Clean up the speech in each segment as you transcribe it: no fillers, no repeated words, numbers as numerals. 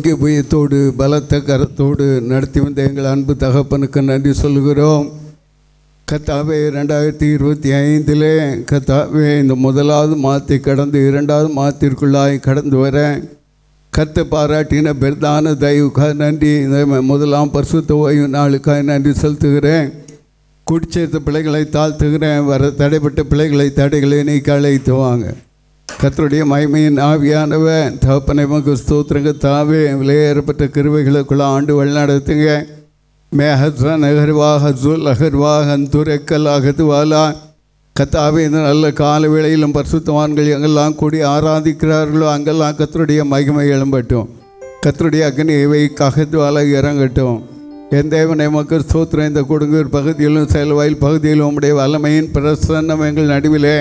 ஓங்கி புயத்தோடு பலத்த கரத்தோடு நடத்தி வந்த எங்கள் அன்பு தகப்பனுக்கு நன்றி சொல்கிறோம். கர்த்தாவே, 2025 கர்த்தாவே, இந்த முதலாவது மாதத்தை கடந்து இரண்டாவது மாதத்திற்குள்ளாய் கடந்து வர கர்த்தர் பாராட்டின பெரிதான தயவுக்காக நன்றி. இந்த முதலாம் பரிசுத்த ஓய்வு நாளுக்காக நன்றி செலுத்துகிறேன். குடிச்சேர்த்த பிள்ளைகளை தாழ்த்துகிறேன். வர தடைப்பட்ட பிள்ளைகளை தடைகளை நீக்கி அழைத்து வாங்க. கர்த்தருடைய மகிமையின் ஆவியானவன் தகப்பனை மக்கு ஸ்தோத்திரங்க. தாவே, விலையேறப்பட்ட கிருபைகளுக்குள்ள ஆண்டு வழிநடத்துங்க. மேஹத்ரா நகர்வா ஹசுல் அகர்வா ஹந்துரெக்கல் அகதுவாலா. கர்த்தாவே, இந்த நல்ல கால வேளையிலும் பரிசுத்தவான்கள் எங்கெல்லாம் கூடி ஆராதிக்கிறார்களோ அங்கெல்லாம் கர்த்தருடைய மகிமை எழும்பட்டும். கர்த்தருடைய அக்னியை ககதுவாலா இறங்கட்டும். என் தேவனை மக்கள் ஸ்தோத்திரம். இந்த கொடுங்கூர் பகுதியிலும் செயல்வாயில் பகுதியிலும் உம்முடைய வல்லமையின் பிரசன்னம் எங்கள் நடுவிலே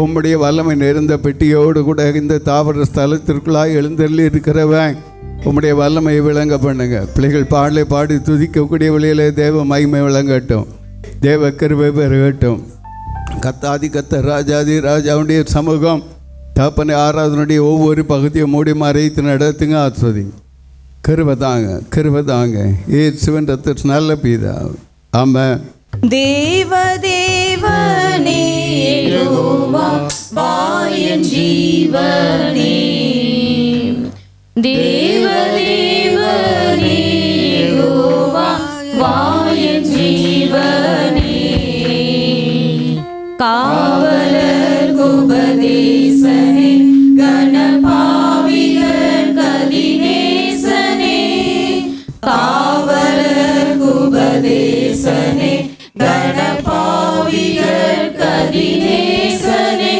உம்முடைய வல்லமை நிறைந்த பெட்டியோடு கூட இந்த தாவர ஸ்தலத்திற்குள்ளாய் எழுந்தள்ளி இருக்கிறவன் உம்முடைய வல்லமையை விளங்க பண்ணுங்க. பிள்ளைகள் பாடலை பாடி துதிக்கக்கூடிய வழியிலே தேவ மகிமை விளங்கட்டும். தேவ கிருபை பெருகட்டும். கத்தாதி கத்த ராஜாதி ராஜாவுடைய சமூகம் தகப்பனை ஆராதனுடைய ஒவ்வொரு பகுதியை மூடி மறைத்து நடத்துங்க. ஆஸ்வதிங்க. கிருபதாங்க இயேசுவின் ரத்தத்தின் நல்ல பிதா. ஆமென். தேவதேவனே யெகோவா வாயன் ஜீவனே. தேவதேவனே யெகோவா வாயன் ஜீவனே. காவலர் உபதேசனே கணபாவிகள் கதிநேசனே. காவலர் உபதேசனே கணபாவிகள் கதிநேசனே.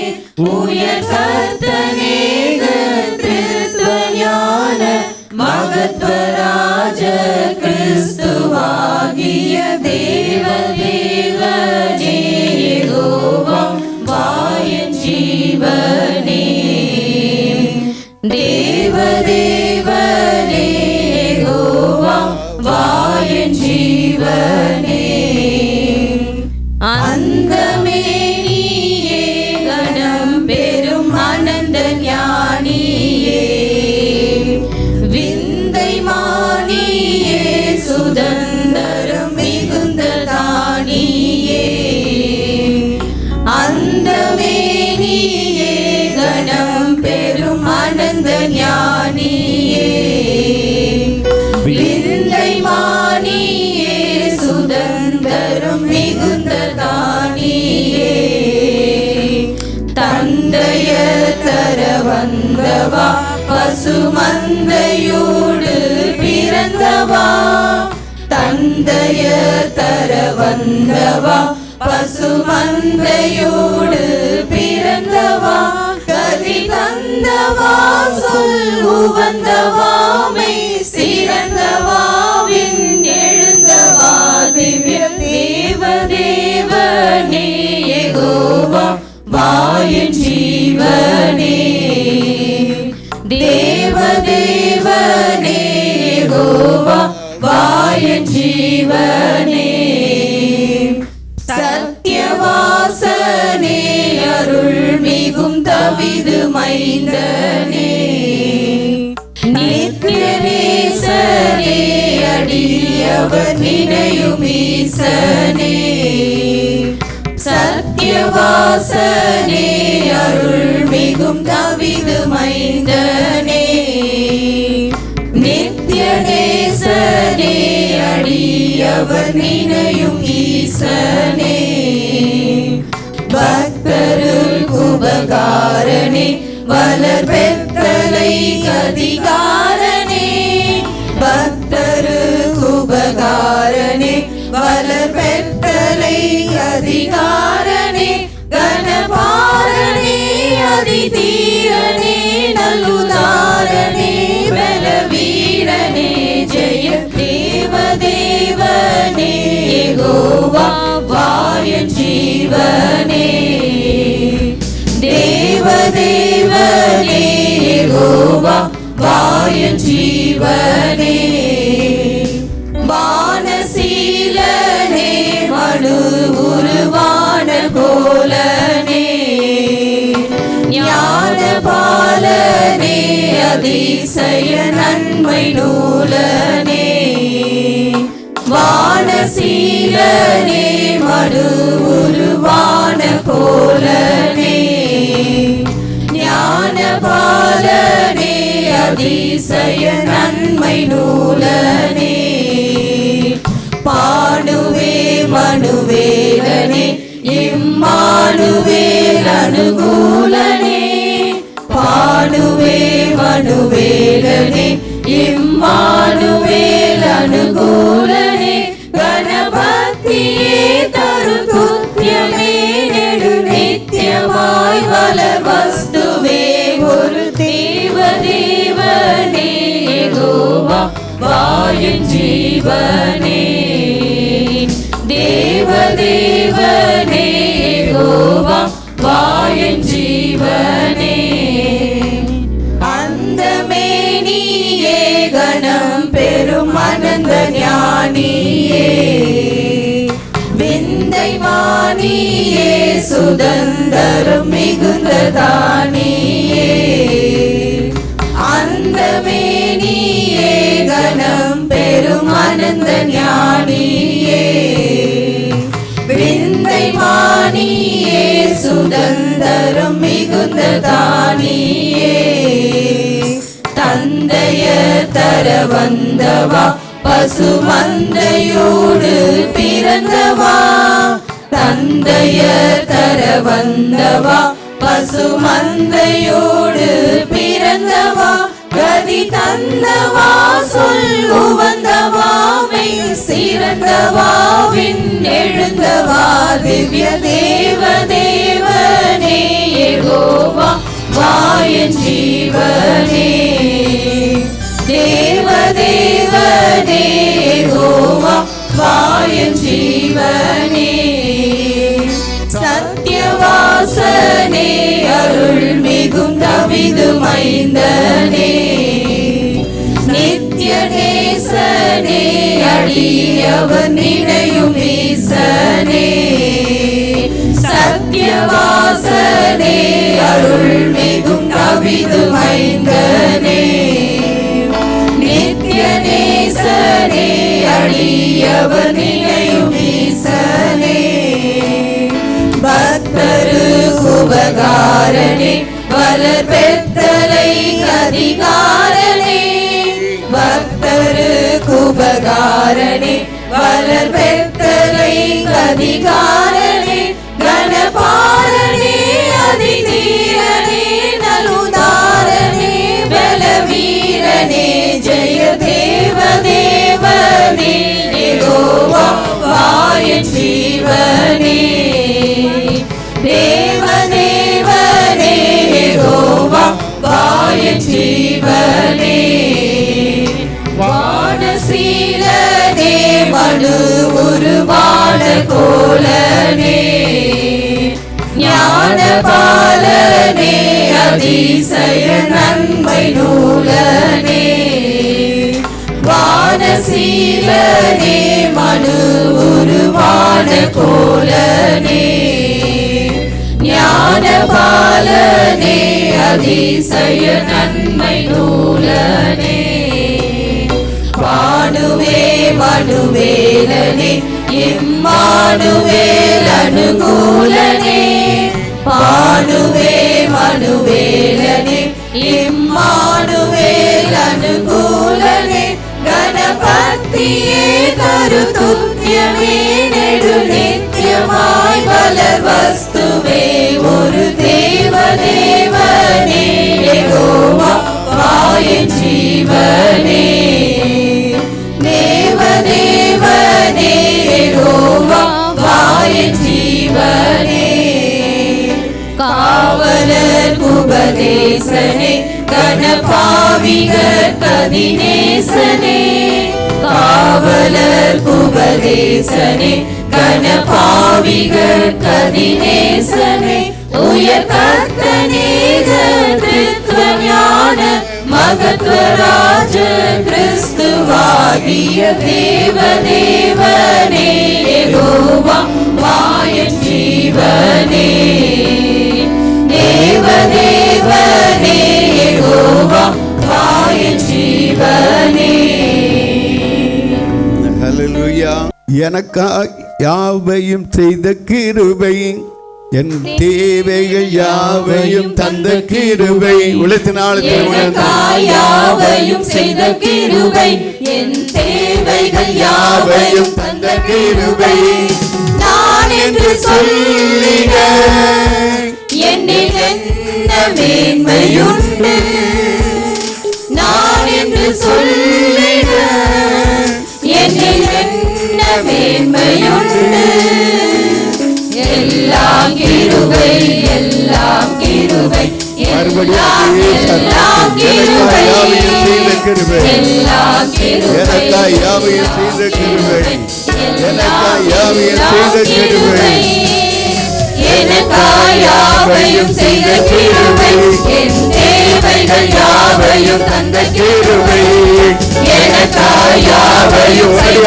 உயர் கர்த்தனே திருஞான மகத்வராஜ கிறிஸ்துவாகிய தேவதேவனே யெகோவா வாயன் ஜீவனே. தேவதேவனே யெகோவா வாயன் ஜீவனே. அந்தமே நீயே கணம் பெரும் ஆனந்த ஞானியே. விந்தை மானியே சுதந்தரம் மிகுந்த தானியே. அந்தமே நீயே கணம் பெரும் ஆனந்த ஞானியே. விந்தை மானியே சுதந்தரம் மிகுந்த தானியே. தந்தைய தர வந்தவா பசுமந்தையோடு பிறந்தவா. தந்தைய தர வந்தவா பசுமந்தையோடு பிறந்தவா. கதி தந்தவா சொல் உவந்தவாமை சிறந்தவாவின் எழுந்தவா. திவ்ய தேவதேவனே யெகோவா வாயன் ஜீவனே. தேவதேவனே யெகோவா வாயன் ஜீவனே. சத்யவாசனே அருள் மிகும் தவிது மைந்தனே. நித்ய நேசனே அடியவர் நினையும் ஈசனே. சத்யவாசனே அருள் மிகும் தவிது மைந்தனே. நித்ய நேசனே அடியவர் நினையும் ஈசனே. பக்தருக்கு உபகாரனே வளர் பெற்றலை அதிகாரனே. பக்தருக்கு உபகாரனே வளர் பெற்றலை அதிகாரனே. கணபாரனே அதிதீரனே நல்லுதாரனே பலவீரனே. ஜெய தேவதேவனே யெகோவா வாயன் ஜீவனே. தேவதேவனே யெகோவா வாயன் ஜீவனே. வானசீலனே மனு உருவான கோலனே. ஞான பாலனே அதிசய நன்மை நூலனே வானசீலனே மனு உருவான கோலனே ஞானபாலனே அதிசய நன்மை நூலனே பாடுவே மனுவேலனே இம்மானுவேல் அனுகூலனே பாடுவே மனுவேலனே இம்மானுவேல் அனுகூலனே கணபதியே தரு துத்தியமே நெடு நித்தியமாய் வளர் வஸ்துவே ஒரு தேவதேவனே யெகோவா வாயின் ஜீவனே தேவதேவனே யெகோவா வாயின் ஜீவனே அந்தமே நீயே கணம் பெரும் அனந்த ஞானியே விந்தை மானியே சுதந்தரம் மிகுந்த தானியே அந்தமே நீயே கணம் பெரும் அனந்த ஞானியே விந்தை மானியே சுதந்தரம் மிகுந்த தானியே தந்தைய தர வந்தவா பசுமந்தையோடு பிறந்தவா தந்தைய தர வந்தவா பசுமந்தையோடு பிறந்தவா கதி தந்தவா சொல்லு வந்தவா மெய் சிறந்தவா விண் எழுந்தவா திவ்ய தேவ தேவனே யெகோவா வாயின் ஜீவனே தேவ தேவனே யெகோவா வாயின் ஜீவனே சத்யவாசனே அருள் மிகும் தவிது மைந்தனே நித்ய நேசனே அடியவர் நினையும் ஈசனே சத்யவாசனே அருள் மிகும் தவிது மைந்தனே நித்ய நேசனே அடியவர் நினையும் ஈசனே பக்தரு உபகாரனே வளர் பெத்தலை அதிகாரனே பக்தரு உபகாரனே வளர் பெத்தலை அதிகாரனே கணபாலனே அதிதீரனே நலுதாரனே பலவீரனே ஜெய தேவ தேவனே யெகோவா வாயின் ஜீவனே தேவதேவனே யெகோவா வாயின் ஜீவனே வானசீலனே மனு உருவான கோலனே ஞானபாலனே அதிசய நன்மை நூலனே வானசீலனே மனு உருவான கோலனே ஞானபாலனே அதிசய நன்மை நூலனே பாடுவே மனுவேலனே இம்மானுவேல் அனுகூலனே பாடுவே மனுவேலனே இம்மானுவேல் அனுகூலனே கணபதியே தரு துத்தியமே நெடு நித்தியமாய் வளர் வஸ்துவே ஒரு தேவதேவனே யெகோவா வாயின் ஜீவனே தேவதேவனே யெகோவா வாயின் ஜீவனே காவலர் உபதேசனே கணபாவிகர் கதிநேசனே காவலர் உபதேசனே கணபாவிகர் கதிநேசனே உயர் கர்த்தனே திருத்துவ ஞான மகத்வராஜ கிறிஸ்துவாகிய தேவதேவனே யெகோவா வாயின் ஜீவனே தேவதேவனே யெகோவா ஜீவனே. ஹல்லேலூயா. எனக்கா யாவையும் செய்த கிருபை, என் தேவைகள் யாவையும் தந்த கிருபை. உலகத்தினால் யாவையும் செய்த கிருபை, என் தேவைகள் யாவையும் தந்த கிருபை. நான் என்று சொல்லிட என்னில் என்ன மேன்மையுண்டு, நான் என்று சொல்லிட என்னில் என்ன மேன்மையுண்டு. எல்லாம் கிருபை, எல்லாம் கிருபை, எல்லாம் கிருபை, எல்லாம் கிருபை, எனக்காய் யாவையும் செய்த கிருபை, எனக்காய் யாவையும் செய்த கிருபை, எனக்காய் யாவையும் செய்த கிருபை, என் தேவைகள் யாவையும் தந்த கிருபை. எனக்காய் யாவையும் செய்த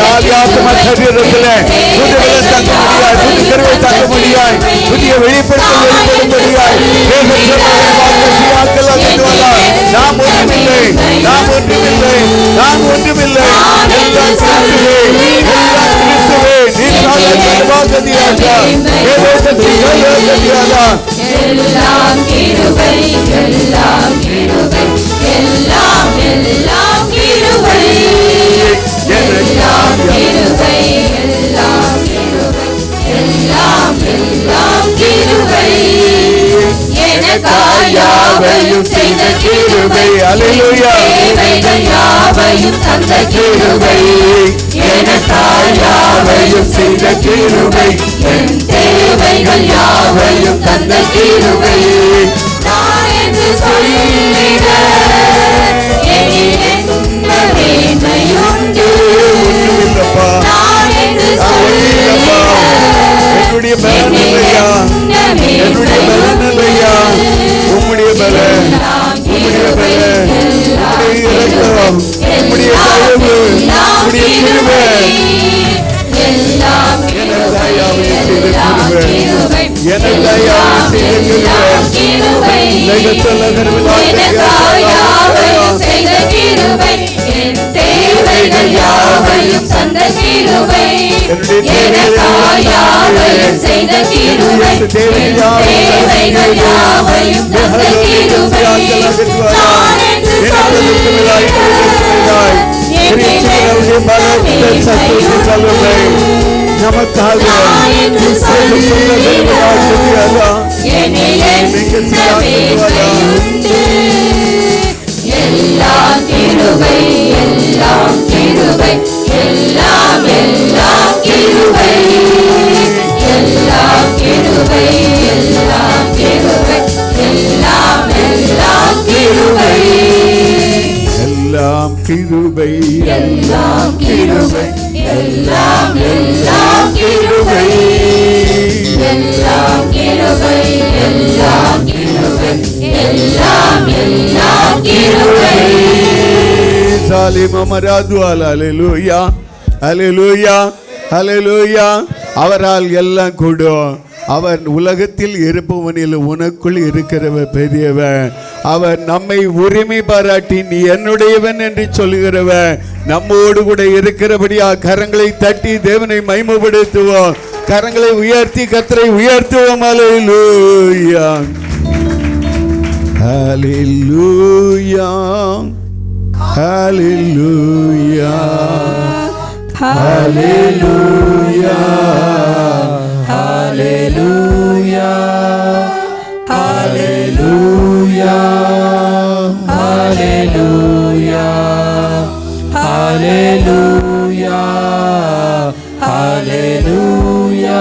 புதிய வெளிப்படுத்தல் நாம் ஒன்றுமில்லை, நாம் ஒன்றுமில்லை, நாம் ஒன்றுமில்லை, எல்லாம் கிருபை, எல்லாம் கிருபை, எல்லாம் எல்லாம் கிருபை, எல்லாம் கிருபை, எல்லாம் கிருபை, எல்லாம் எல்லாம் கிருபை. எனக்காய் யாவையும் செய்த கிருபை, அல்லேலூயா. தேவைகள் யாவையும் தந்த கிருபை. எனக்காய் யாவையும் செய்த கிருபை, என் தேவைகள் யாவையும் தந்த கிருபை. நான் என்று சொல்லிட என்னில் என்ன மேன்மையுண்டு, நான் என்று சொல்லிட என்னுடைய பலன் இல்லையா, என்னுடைய பலன் இல்லையா, உம்முடைய பலன், உம்முடைய பலன், உம்முடைய இரக்கம், உம்முடைய தயவு, உம்முடைய கிருபை. எல்லாம் எனக்காய் யாவையும் செய்த கிருபை, எனக்காய் யாவையும் செய்த கிருபை, எனக்காய் யாவையும் செய்த கிருபை, என் தேவைகள் யாவையும் தந்த கிருபை. எனக்காய் யாவையும் செய்த கிருபை, என் தேவைகள் யாவையும் தந்த கிருபை. நான் என்று சொல்லிட என்னில் என்ன மேன்மையுண்டு, நமக்காக நான் என்று சொல்லிட என்னில் என்ன மேன்மையுண்டு. எல்லாம் கிருபை, எல்லாம் கிருபை, எல்லாம் எல்லாம் கிருபை, எல்லாம் கிருபை, எல்லாம் கிருபை, எல்லாம் எல்லாம் கிருபை, எல்லாம் கிருபை, எல்லாம் கிருபை, எல்லாம் எல்லாம் கிருபை, எல்லாம் கிருபை, எல்லாம் கிருபை, எல்லாம் எல்லாம் கிருபை. ஹல்லேலூயா, ஹல்லேலூயா, ஹல்லேலூயா. அவரால் எல்லாம் கூடும். அவர் உலகத்தில் இருப்பவனில் உனக்குள் இருக்கிறவன் பெரியவன். அவர் நம்மை உரிமை பாராட்டி நீ என்னுடையவன் என்று சொல்லுகிறவன். நம்மோடு கூட இருக்கிறபடியா கரங்களை தட்டி தேவனை மகிமைப்படுத்துவோம். கரங்களை உயர்த்தி கர்த்தரை உயர்த்துவோம். ஹல்லேலூயா, ஹல்லேலூயா, ஹல்லேலூயா, ஹல்லேலூயா, ஹல்லேலூயா, ஹல்லேலூயா, ஹல்லேலூயா, ஹல்லேலூயா, ஹல்லேலூயா.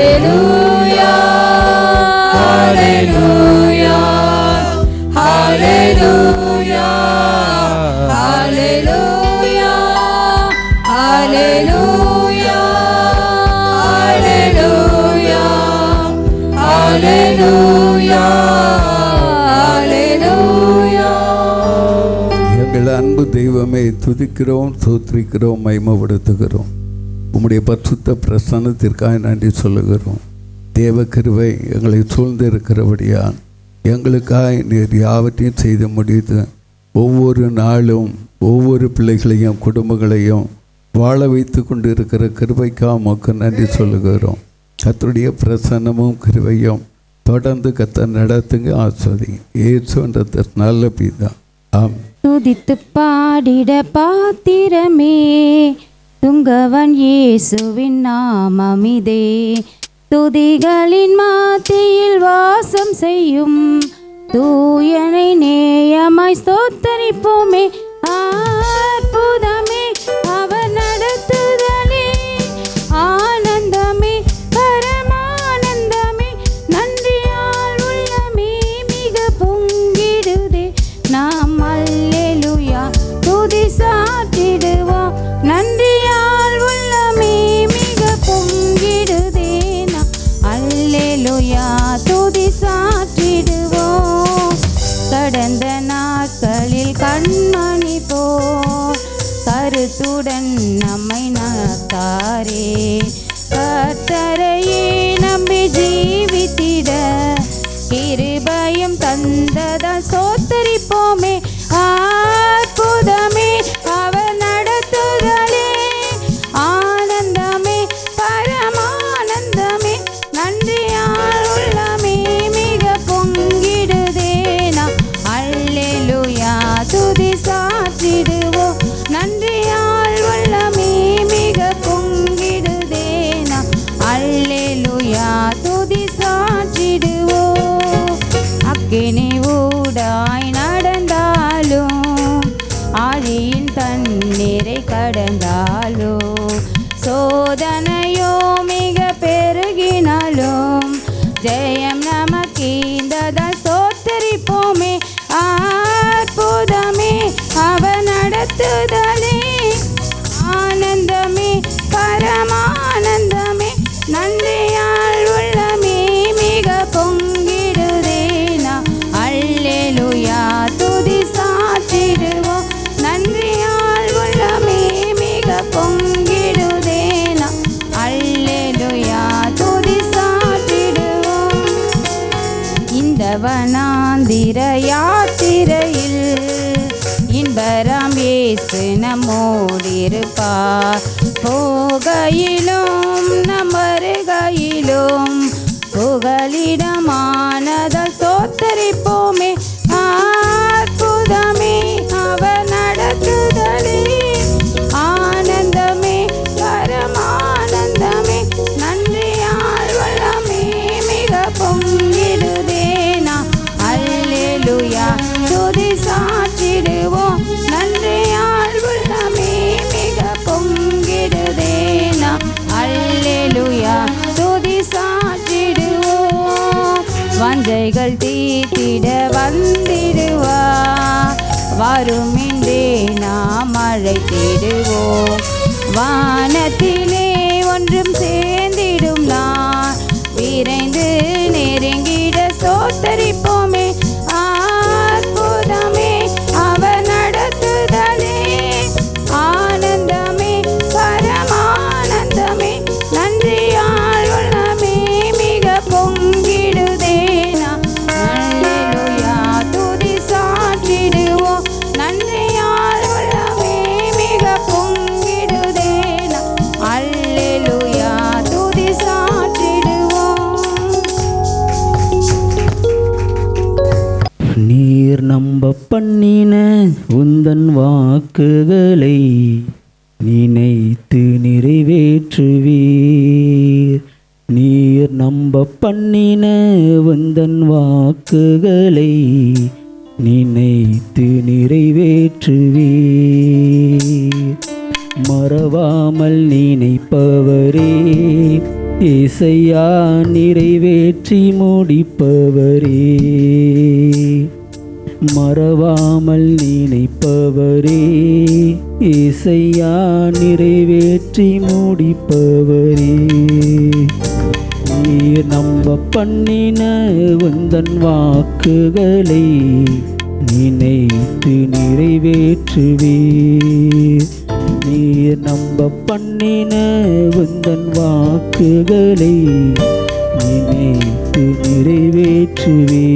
Hallelujah. அல்லேலூயா அல்லேலூயா. எங்கள் அன்பு தெய்வமே, துதிக்கிறோம், ஸ்தோத்திரிக்கிறோம், மகிமைப்படுத்துகிறோம். உம்முடைய பரிசுத்த பிரசன்னத்திற்காக நன்றி சொல்லுகிறோம். தேவ கிருபை எங்களை சூழ்ந்திருக்கிறபடியால் எங்களுக்காக நீர் யாவற்றையும் செய்து முடித்து ஒவ்வொரு நாளும் ஒவ்வொரு பிள்ளைகளையும் குடும்பங்களையும் வாழ வைத்து கொண்டு இருக்கிற கிருபைக்காக உமக்கு நன்றி சொல்லுகிறோம். கர்த்தருடைய பிரசன்னமும் கிருபையும் தொடர்ந்து கர்த்தர் நடத்துங்க, ஆஸ்வதிங்க. இயேசுன்ற நல்ல பிதா, ஆம். துதித்து பாடிட பாத்திரமே துங்கவன் இயேசுவின் நாமமிதே. துதிகளின் மத்தியில் வாசம் செய்யும் தூயனை நேயமாய் ஸ்தோத்தரிப்போமே. அற்புதமே அவர் நடத்துதலே, ஆனந்தமே பரமானந்தமே, நன்றியால் உள்ளமே மிக பொங்கிடுதே. நாம் அல்லேலூயா துதி சாற்றிடுவோம், நன்றியால் உள்ளமே மிக பொங்கிடுதே. நாம் அல்லேலூயா துதி சாற்றிடுவோம். கடந்த நாட்களில் கண்மணி போல் கருத்துடன் நம்மை நத்தாரே, கர்த்தரையே நம்பி ஜீவித்திட கிருபையும் தந்ததால் சோத்தரிப்போமே. அற்புதமே அவர் நடத்துதலே, ஆனந்தமே பரமானந்தமே, நன்றியால் உள்ளமே மிக பொங்கிடுதே. நாம் அல்லேலூயா துதி சாற்றிடுவோம், நன்றியால் உள்ளமே மிக பொங்கிடுதே. நாம் அல்லேலூயா துதி சாற்றிடுவோம். அக்கினி ஊடாய் நடந்தாலும் ஆழியின் தண்ணீரை கடந்தாலும் சோதனையோ மிக பெருகினாலும் ஜெயம் நமக்கீந்ததால் சோத்தரிப்போமே. அற்புதமே அவர் நடத்துதலே, ஆனந்தமே பரமானந்தமே, நன்றியால் உள்ளமே மிக பொங்கிடுதே. நாம் அல்லேலூயா துதி சாற்றிடுவோம், நன்றியால் உள்ளமே மிக பொங்கிடுதே. நாம் அல்லேலூயா துதி சாற்றிடுவோம். இந்த வனாந்திர யாத்திரையில் இன்பராம் இயேசு நம்மோடிருப்பார். போகையிலும் நம் வருகையிலும் புகலிடமானதால் சோத்தரிப்போமே. அற்புதமே அவர் நடத்துதலே, ஆனந்தமே பரமானந்தமே, நன்றியால் உள்ளமே மிக பொங்கிடுதே. நாம் அல்லேலூயா துதி சாற்றிடுவோம், நன்றியால் உள்ளமே மிக பொங்கிடுதே. நாம் அல்லேலூயா துதி சாற்றிடுவோம். வஞ்சைகள் தீத்திட வந்திடுவார், வருமின்றே நாம் அழைத்திடுவோம். வானத்திலே ஒன்றும் சேர்ந்திடும் நான் விரைந்து நெருங்கிட சோத்தரிப்போமே. அற்புதமே அவர் நடத்துதலே, ஆனந்தமே பரமானந்தமே, நன்றியால் உள்ளமே மிக பொங்கிடுதே. நாம் அல்லேலூயா துதி சாற்றிடுவோம், நன்றியால் உள்ளமே மிக பொங்கிடுதே. நாம் அல்லேலூயா துதி சாற்றிடுவோம். நீர் நம்ப பண்ணின உந்தன் வாக்குகளை நினைத்து நிறைவேற்றுவீர். நீர் நம்ப பண்ணின உந்தன் வாக்குகளை நினைத்து நிறைவேற்றுவீர். மறவாமல் நினைப்பவரே ஏசையா, நிறைவேற்றி முடிப்பவரே. மறவாமல் நினைப்பவரே ஏசையா, நிறைவேற்றி முடிப்பவரே. நீர் நம்ப பண்ணின உந்தன் வாக்குகளை நினைத்து நிறைவேற்றுவீர். நீர் நம்ப பண்ணின உந்தன் வாக்குகளை நினைத்து நிறைவேற்றுவீர்.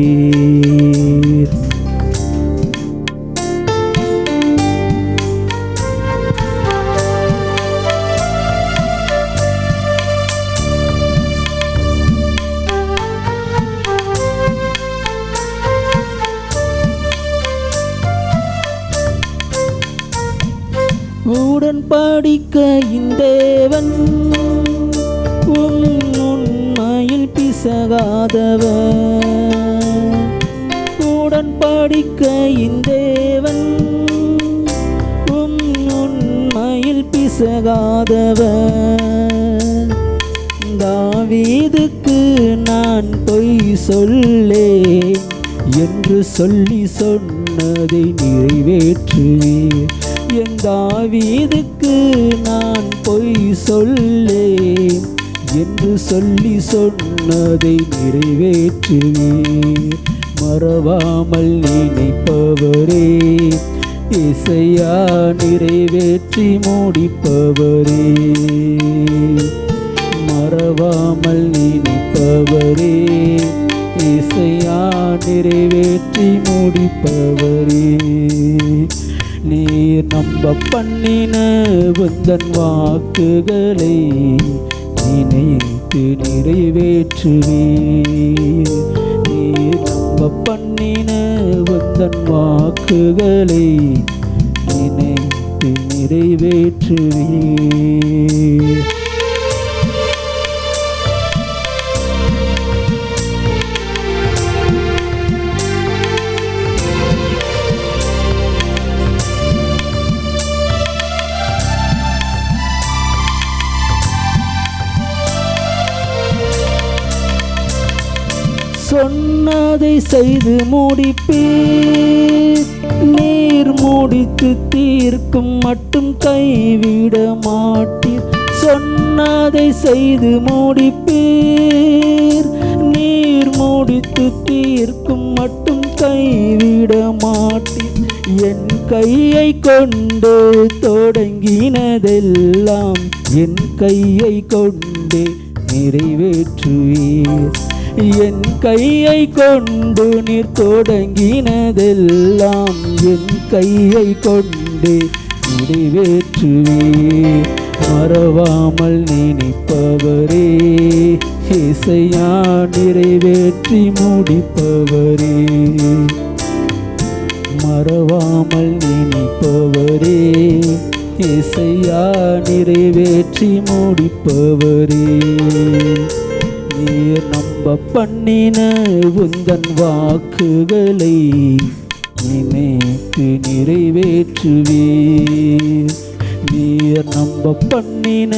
உடன்படிக்கையின் தேவன் உண்மையில் பிசகாதவர். உடன்படிக்கையின் தேவன் உண்மையில் பிசகாதவர். தாவீதுக்கு நான் பொய் சொல்லேன் என்று சொல்லி சொன்னதை நிறைவேற்றுவீர். என் தாவீதுக்கு நான் பொய் சொல்லேன் என்று சொல்லி சொன்னதை நிறைவேற்றுவீர். மறவாமல் நினைப்பவரே, இசையா நிறைவேற்றி முடிப்பவரே. மறவாமல் நினைப்பவரே, இசையா நிறைவேற்றி முடிப்பவரே. நீர் நம்ப பண்ணின உந்தன் வாக்குகளை நினைத்து நிறைவேற்றுவீர். நீர் நம்ப பண்ணின உந்தன் வாக்குகளை நினைத்து நிறைவேற்றுவீர். சொன்னதை செய்து முடிப்பீர். நீர் முடித்து தீர்க்கும் மட்டும் கைவிட மாட்டீர். சொன்னதை செய்து முடிப்பீர். நீர் முடித்து தீர்க்கும் மட்டும் கைவிட மாட்டீர். என் கையை கொண்டு தொடங்கினதெல்லாம் என் கையை கொண்டு நிறைவேற்றுவீர். என் கையை கொண்டு நீர் தொடங்கினதெல்லாம் என் கையை கொண்டு நிறைவேற்றுவீர். மறவாமல் நினைப்பவரே, இசையா நிறைவேற்றி முடிப்பவரே. மறவாமல் நினைப்பவரே, இசையா நிறைவேற்றி முடிப்பவரே. நீர் நம்ப பண்ணின உந்தன் வாக்குகளை நினைத்து நிறைவேற்றுவீர். நீர் நம்ப பண்ணின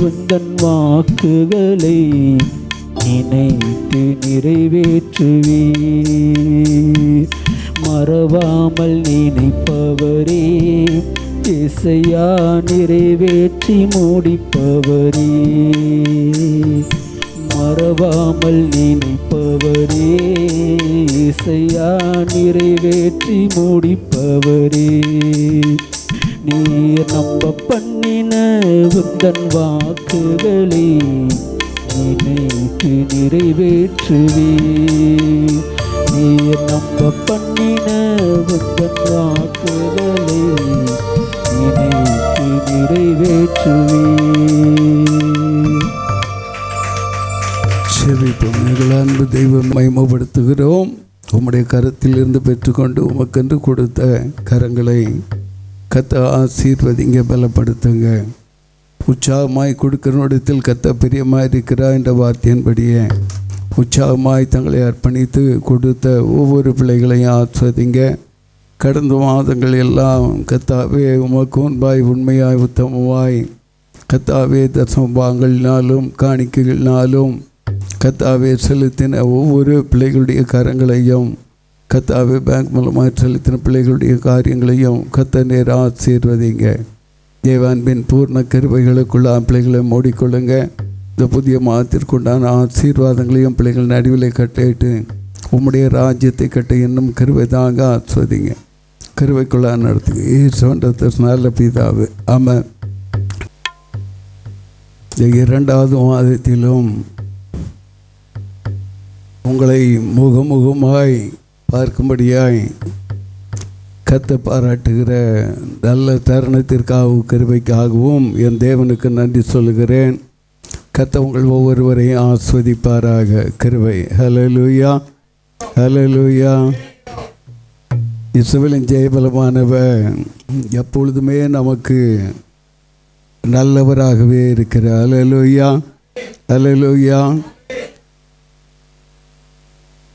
உந்தன் வாக்குகளை நினைத்து நிறைவேற்றுவீர். மறவாமல் நினைப்பவரே, இசையா நிறைவேற்றி முடிப்பவரே. மறவாமல் நினைப்பவரே, இசையா நிறைவேற்றி முடிப்பவரே. நீர் நம்ப பண்ணின உந்தன் வாக்குகளை நினைத்து நிறைவேற்றுவீர். நீர் நம்ப பண்ணின உந்தன் வாக்குகளை நினைத்து நிறைவேற்றுவீர். செவிப்போம். எங்கள் அன்பு தெய்வம் மகிமைப்படுத்துகிறோம். உம்முடைய கரத்திலிருந்து பெற்றுக்கொண்டு உமக்கென்று கொடுத்த கரங்களை கத்த ஆசீர்வதிங்க, பலப்படுத்துங்க. உற்சாகமாய் கொடுக்கிறனிடத்தில் கத்த பிரியமாக இருக்கிறா என்ற வார்த்தையின்படியே உற்சாகமாய் தங்களை அர்ப்பணித்து கொடுத்த ஒவ்வொரு பிள்ளைகளையும் ஆஸ்வதிங்க. கடந்த மாதங்கள் எல்லாம் கத்தாவே உமக்கு முன்பாய் உண்மையாய் உத்தமமாய் கத்தாவே தசமபாகங்களினாலும் காணிக்கைகளினாலும் கத்தாவே செலுத்தின ஒவ்வொரு பிள்ளைகளுடைய கரங்களையும் கத்தாவே பேங்க் மூலமாக செலுத்தின பிள்ளைகளுடைய காரியங்களையும் கத்த நேர ஆசீர்வதிங்க. தேவான்பின் பூர்ண கிருபைகளுக்குள்ள பிள்ளைகளை மூடிக்கொள்ளுங்க. இந்த புதிய மாதத்திற்குண்டான ஆசீர்வாதங்களையும் பிள்ளைகள் நடுவில் கட்டிட்டு உம்முடைய ராஜ்யத்தை கட்ட இன்னும் கிருபை தாங்க ஆஸ்வதிங்க. கிருபைக்குள்ளா நடத்துங்க. ஈஸ்வரன்ற நல்ல பிதாவே ஆமென். இந்த 2வது மாதத்திலும் உங்களை முகமுகமாய் பார்க்கும்படியாய் கர்த்தர் பாராட்டுகிற நல்ல தருணத்திற்காகவும் கிருபைக்காகவும் என் தேவனுக்கு நன்றி சொல்லுகிறேன். கர்த்தர் உங்கள் ஒவ்வொருவரையும் ஆஸ்வதிப்பாராக. கிருபை. ஹல்லேலூயா, ஹல்லேலூயா. இஸ்ரவேலின் ஜெயபலமானவர் எப்பொழுதுமே நமக்கு நல்லவராகவே இருக்கிறார். ஹல்லேலூயா, ஹல்லேலூயா.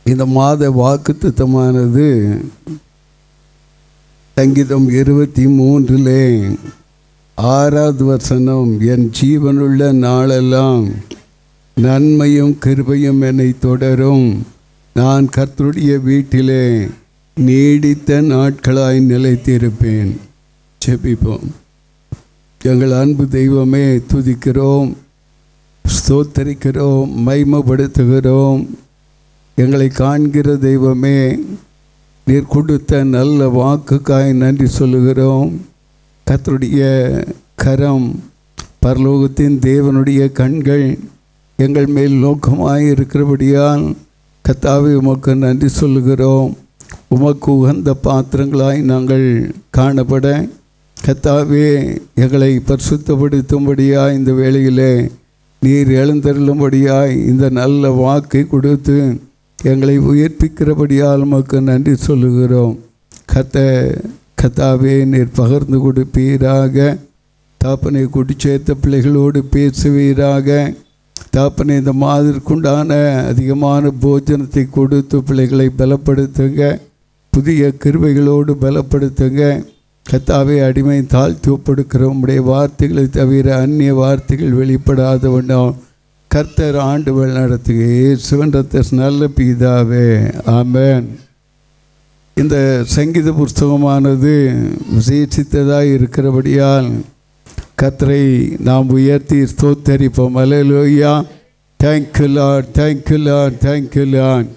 இந்த மாத வாக்குத்தத்தமானது சங்கீதம் 23 6வது வசனம், என் ஜீவனுள்ள நாளெல்லாம் நன்மையும் கிருபையும் என்னை தொடரும், நான் கர்த்தருடைய வீட்டிலே நீடித்த நாட்களாய் நிலைத்திருப்பேன். ஜெபிப்போம். எங்கள் அன்பு தெய்வமே, துதிக்கிறோம், ஸ்தோத்தரிக்கிறோம், மகிமைப்படுத்துகிறோம். எங்களை காண்கிற தெய்வமே, நீர் கொடுத்த நல்ல வாக்குக்காய் நன்றி சொல்லுகிறோம். கர்த்தருடைய கரம், பரலோகத்தின் தேவனுடைய கண்கள் எங்கள் மேல் நோக்கமாய் இருக்கிறபடியால் கர்த்தாவே உமக்கு நன்றி சொல்லுகிறோம். உமக்கு உகந்த பாத்திரங்களாய் நாங்கள் காணப்பட கர்த்தாவே எங்களை பரிசுத்தப்படுத்தும்படியாய் இந்த வேளையிலே நீர் எழுந்தருளும்படியாய் இந்த நல்ல வாக்கை கொடுத்து எங்களை உயிர்ப்பிக்கிறபடியால் உமக்கு நன்றி சொல்லுகிறோம். கர்த்தாவே நீர் பகிர்ந்து கொடுப்பீராக. தாப்பனை கூட்டி சேர்த்த பிள்ளைகளோடு பேசுவீராக. தாப்பனை இந்த மாதிற்குண்டான அதிகமான போஜனத்தை கொடுத்து பிள்ளைகளை பலப்படுத்துங்க. புதிய கிருபைகளோடு பலப்படுத்துங்க. கர்த்தாவே அடிமை தாழ்த்தி ஒப்படுக்கிற உம்முடைய வார்த்தைகளை தவிர அந்நிய வார்த்தைகள் வெளிப்படாத வண்ணம் கர்த்தர் ஆண்டுகள் நடத்துங்க. இயேசுவின் நல்ல பிதாவே ஆமென். இந்த சங்கீத புஸ்தகமானது விசேஷித்ததாக இருக்கிறபடியால் கர்த்தரை நாம் உயர்த்தி ஸ்தோத்தரிப்போம். அல்லேலூயா. Thank you Lord, thank you Lord, thank you Lord.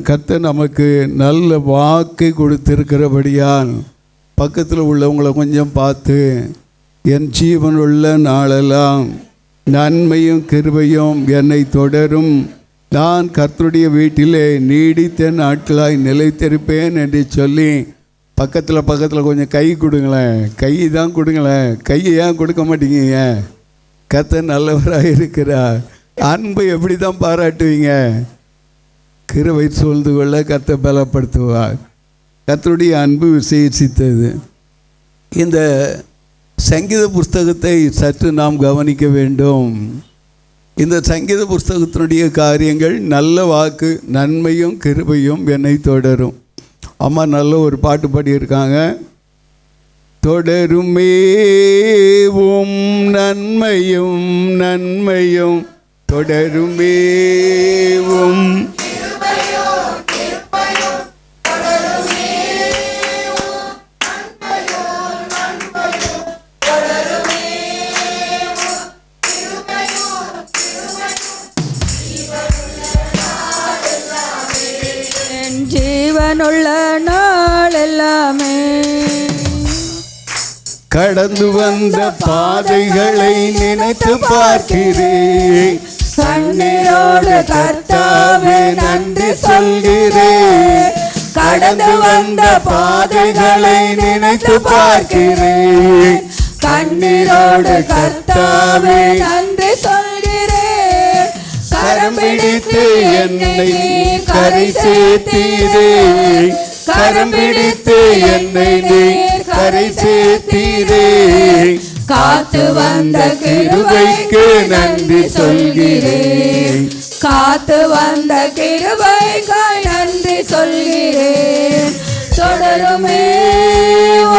கர்த்தர் நமக்கு நல்ல வாக்கை கொடுத்திருக்கிறபடியால் பக்கத்தில் உள்ளவங்களை கொஞ்சம் பார்த்து, என் ஜீவனுள்ள நாளெல்லாம் நன்மையும் கிருபையும் என்னை தொடரும், நான் கர்த்தருடைய வீட்டிலே நீடித்த நாட்களாய் நிலைத்திருப்பேன் என்று சொல்லி பக்கத்தில் கொஞ்சம் கை கொடுங்களேன். கை தான் கொடுங்களேன். கையை ஏன் கொடுக்க மாட்டேங்க? கர்த்தர் நல்லவராக இருக்கிறார். அன்பை எப்படி தான் பாராட்டுவீங்க? கிருபை சூழ்ந்து கொள்ள கர்த்தர் பலப்படுத்துவார். கர்த்தருடைய அன்பு விசேஷித்தது. இந்த சங்கீத புஸ்தகத்தை சற்று நாம் கவனிக்க வேண்டும். இந்த சங்கீத புஸ்தகத்தினுடைய காரியங்கள் நல்ல வாக்கு, நன்மையும் கிருபையும் என்னை தொடரும். அம்மா நல்ல ஒரு பாட்டு பாடியிருக்காங்க. தொடருமேவும் நன்மையும் நன்மையும் தொடருமேவும் ஜீவனுள்ள நாள் எல்லாமே கடந்து வந்த பாதைகளை நினைத்து பார்க்கிறேன். கண்ணீரோடு கர்த்தாவே நன்றி சொல்கிறேன். கடந்து வந்த பாதைகளை நினைத்து பார்க்கிறேன். கண்ணீரோடு கர்த்தாவே நன்றி சொல்கிறேன். கரம் பிடித்து என்னை கரை சேர்த்தீரே. கரம் பிடித்து என்னை நீர் கரை சேர்த்தீரே. காத்து வந்த கிருபைக்கு நன்றி சொல்கிறேன். காத்து வந்த கிருபைக்கு நன்றி சொல்கிறேன். தொடருமே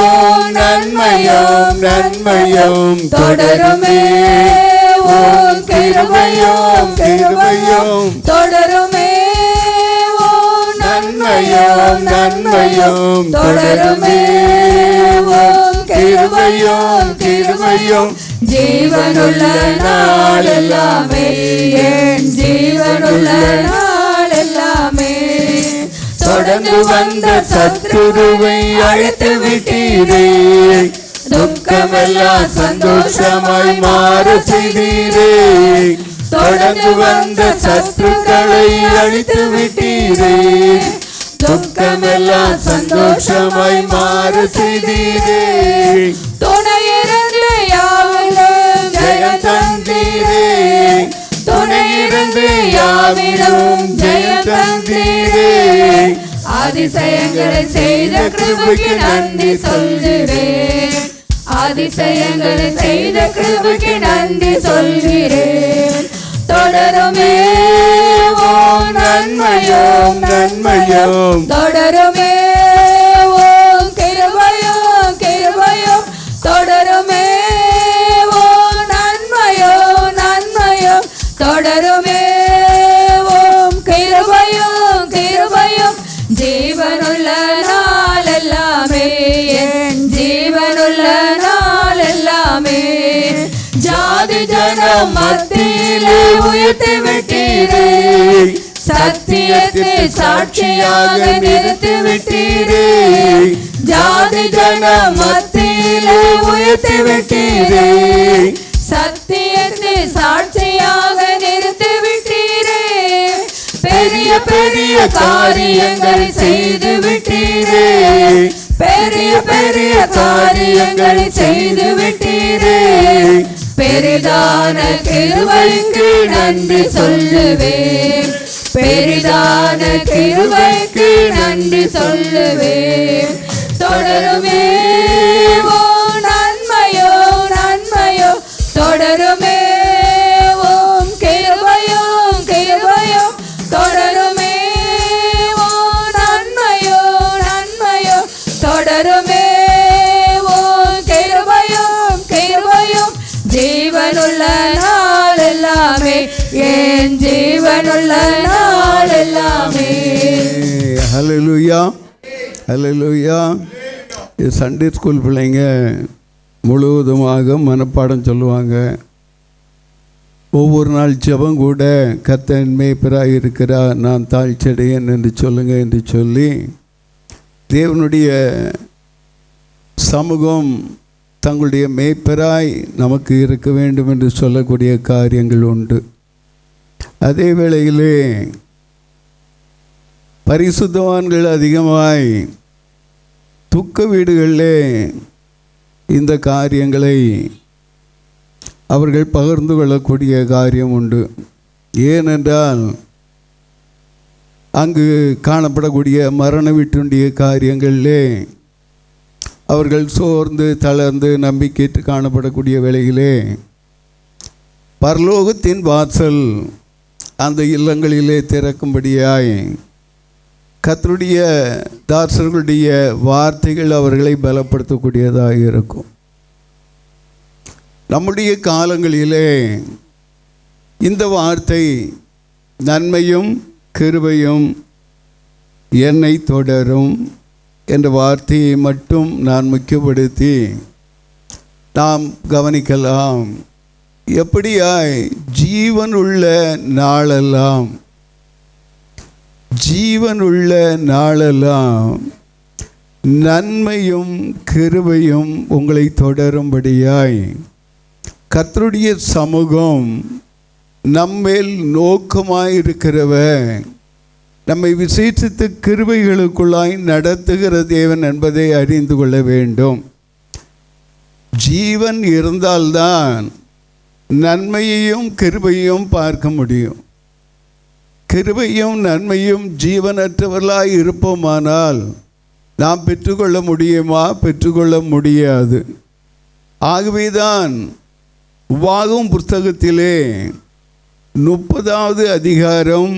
ஓம் நன்மையும் நன்மையும் தொடருமே ஓம் கிருபையும் கிருபையும் தொடருமே ஓம் நன்மையும் நன்மையும் தொடருமே ஓம் கிருபையும் கிருபையும் ஜீவனுள்ள நாள் எல்லாமே, என் ஜீவனுள்ள நாள் எல்லாமே. தொடர்ந்து வந்த சத்துருவை அழைத்து விட்டீரே, துக்கமெல்லாம் சந்தோஷமாய் மாற செய்தீரே. தொடர்ந்து வந்த சத்துருக்களை அழித்து விட்டீரே, துக்கமெல்லாம் சந்தோஷமாய் மாற செய்தீரே. துணையிருந்து யாவிலும் ஜெயம் தந்தீரே, துணையிருந்து யாவிலும் ஜெயம் தந்தீரே. அதிசயங்களை செய்த கிருபைக்கு நன்றி சொல்கிறேன், அதிசயங்களை செய்த கிருபைக்கு நன்றி சொல்கிறேன். தொடருமே ஓ நன்மையும் நன்மையும், தொடருமே ஓ கிருபையும் கிருபையும், தொடருமே ஓ நன்மையும் நன்மையும், தொடருமே ஓ கிருபையும் கிருபையும். ஜீவனுள்ள நாள் எல்லாமே, என் ஜீவனுள்ள நாள் எல்லாமே. ஜாதி ஜனம் மத்தியிலே உயர்த்தி விட்டீரே, சத்தியத்தை சாட்சியாக நிறுத்தி விட்டீரே. ஜாதி ஜனம் மத்தியிலே உயர்த்தி விட்டீரே, சத்தியத்தை சாட்சியாக நிறுத்தி விட்டீரே. பெரிய பெரிய காரியங்களை செய்து விட்டீரே, பெரிய பெரிய காரியங்களை செய்து விட்டீரே. பெரிதான கிருபைக்கு நன்றி சொல்லுவேன், பெரிதான கிருபைக்கு நன்றி சொல்லுவேன். தொடருமே ஓ நன்மையோ நன்மையோ, தொடருமே ஓம் கிருபையோ கிருபையோ, தொடருமே ஓ நன்மையோ நன்மையோ, தொடருமே ஓ கிருபையோ கிருபையோ. ஜீவனுள்ள நாள் எல்லாமே, என் ஜீவனுள்ள நாள் எல்லாமே. ஹல்லேலூயா ஹல்லேலூயா. இது சண்டே ஸ்கூல் பிள்ளைங்க முழுவதுமாக மனப்பாடம் சொல்லுவாங்க. ஒவ்வொரு நாள் ஜெபம் கூட கர்த்தர் மேய்ப்பராய் இருக்கிறார், நான் தாழ்ச்சடையேன் என்று சொல்லுங்க என்று சொல்லி தேவனுடைய சமூகம் தங்களுடைய மேய்ப்பராய் நமக்கு இருக்க வேண்டும் என்று சொல்லக்கூடிய காரியங்கள் உண்டு. அதே வேளையிலே பரிசுத்தவான்கள் அதிகமாய் துக்க வீடுகளிலே இந்த காரியங்களை அவர்கள் பகிர்ந்து கொள்ளக்கூடிய காரியம் உண்டு. ஏனென்றால் அங்கு காணப்படக்கூடிய மரண வீட்டுண்டிய காரியங்களிலே அவர்கள் சோர்ந்து தளர்ந்து நம்பிக்கையிட்டு காணப்படக்கூடிய வேளையிலே பரலோகத்தின் வாசல் அந்த இல்லங்களிலே திறக்கும்படியாய் கர்த்தருடைய தாசர்களுடைய வார்த்தைகள் அவர்களை பலப்படுத்தக்கூடியதாக இருக்கும். நம்முடைய காலங்களிலே இந்த வார்த்தை நன்மையும் கிருபையும் என்னை தொடரும் என்ற வார்த்தையை மட்டும் நான் முக்கியப்படுத்தி நாம் கவனிக்கலாம். எப்படியாய் ஜீவனுள்ள நாளெல்லாம், ஜீவனுள்ள நாளெல்லாம் நன்மையும் கிருபையும் உங்களை தொடரும்படியாய் கர்த்தருடைய சமூகம் நம்மேல் நோக்கமாயிருக்கிறவர் நம்மை விசேஷித்த கிருபைகளுக்குள்ளாய் நடத்துகிற தேவன் என்பதை அறிந்து கொள்ள வேண்டும். ஜீவன் இருந்தால்தான் நன்மையையும் கிருபையும் பார்க்க முடியும். கிருபையும் நன்மையும் ஜீவனற்றவர்களாய் இருப்போமானால் நாம் பெற்றுக்கொள்ள முடியுமா? பெற்றுக்கொள்ள முடியாது. ஆகவேதான் உபாகமம் புஸ்தகத்திலே 30வது அதிகாரம்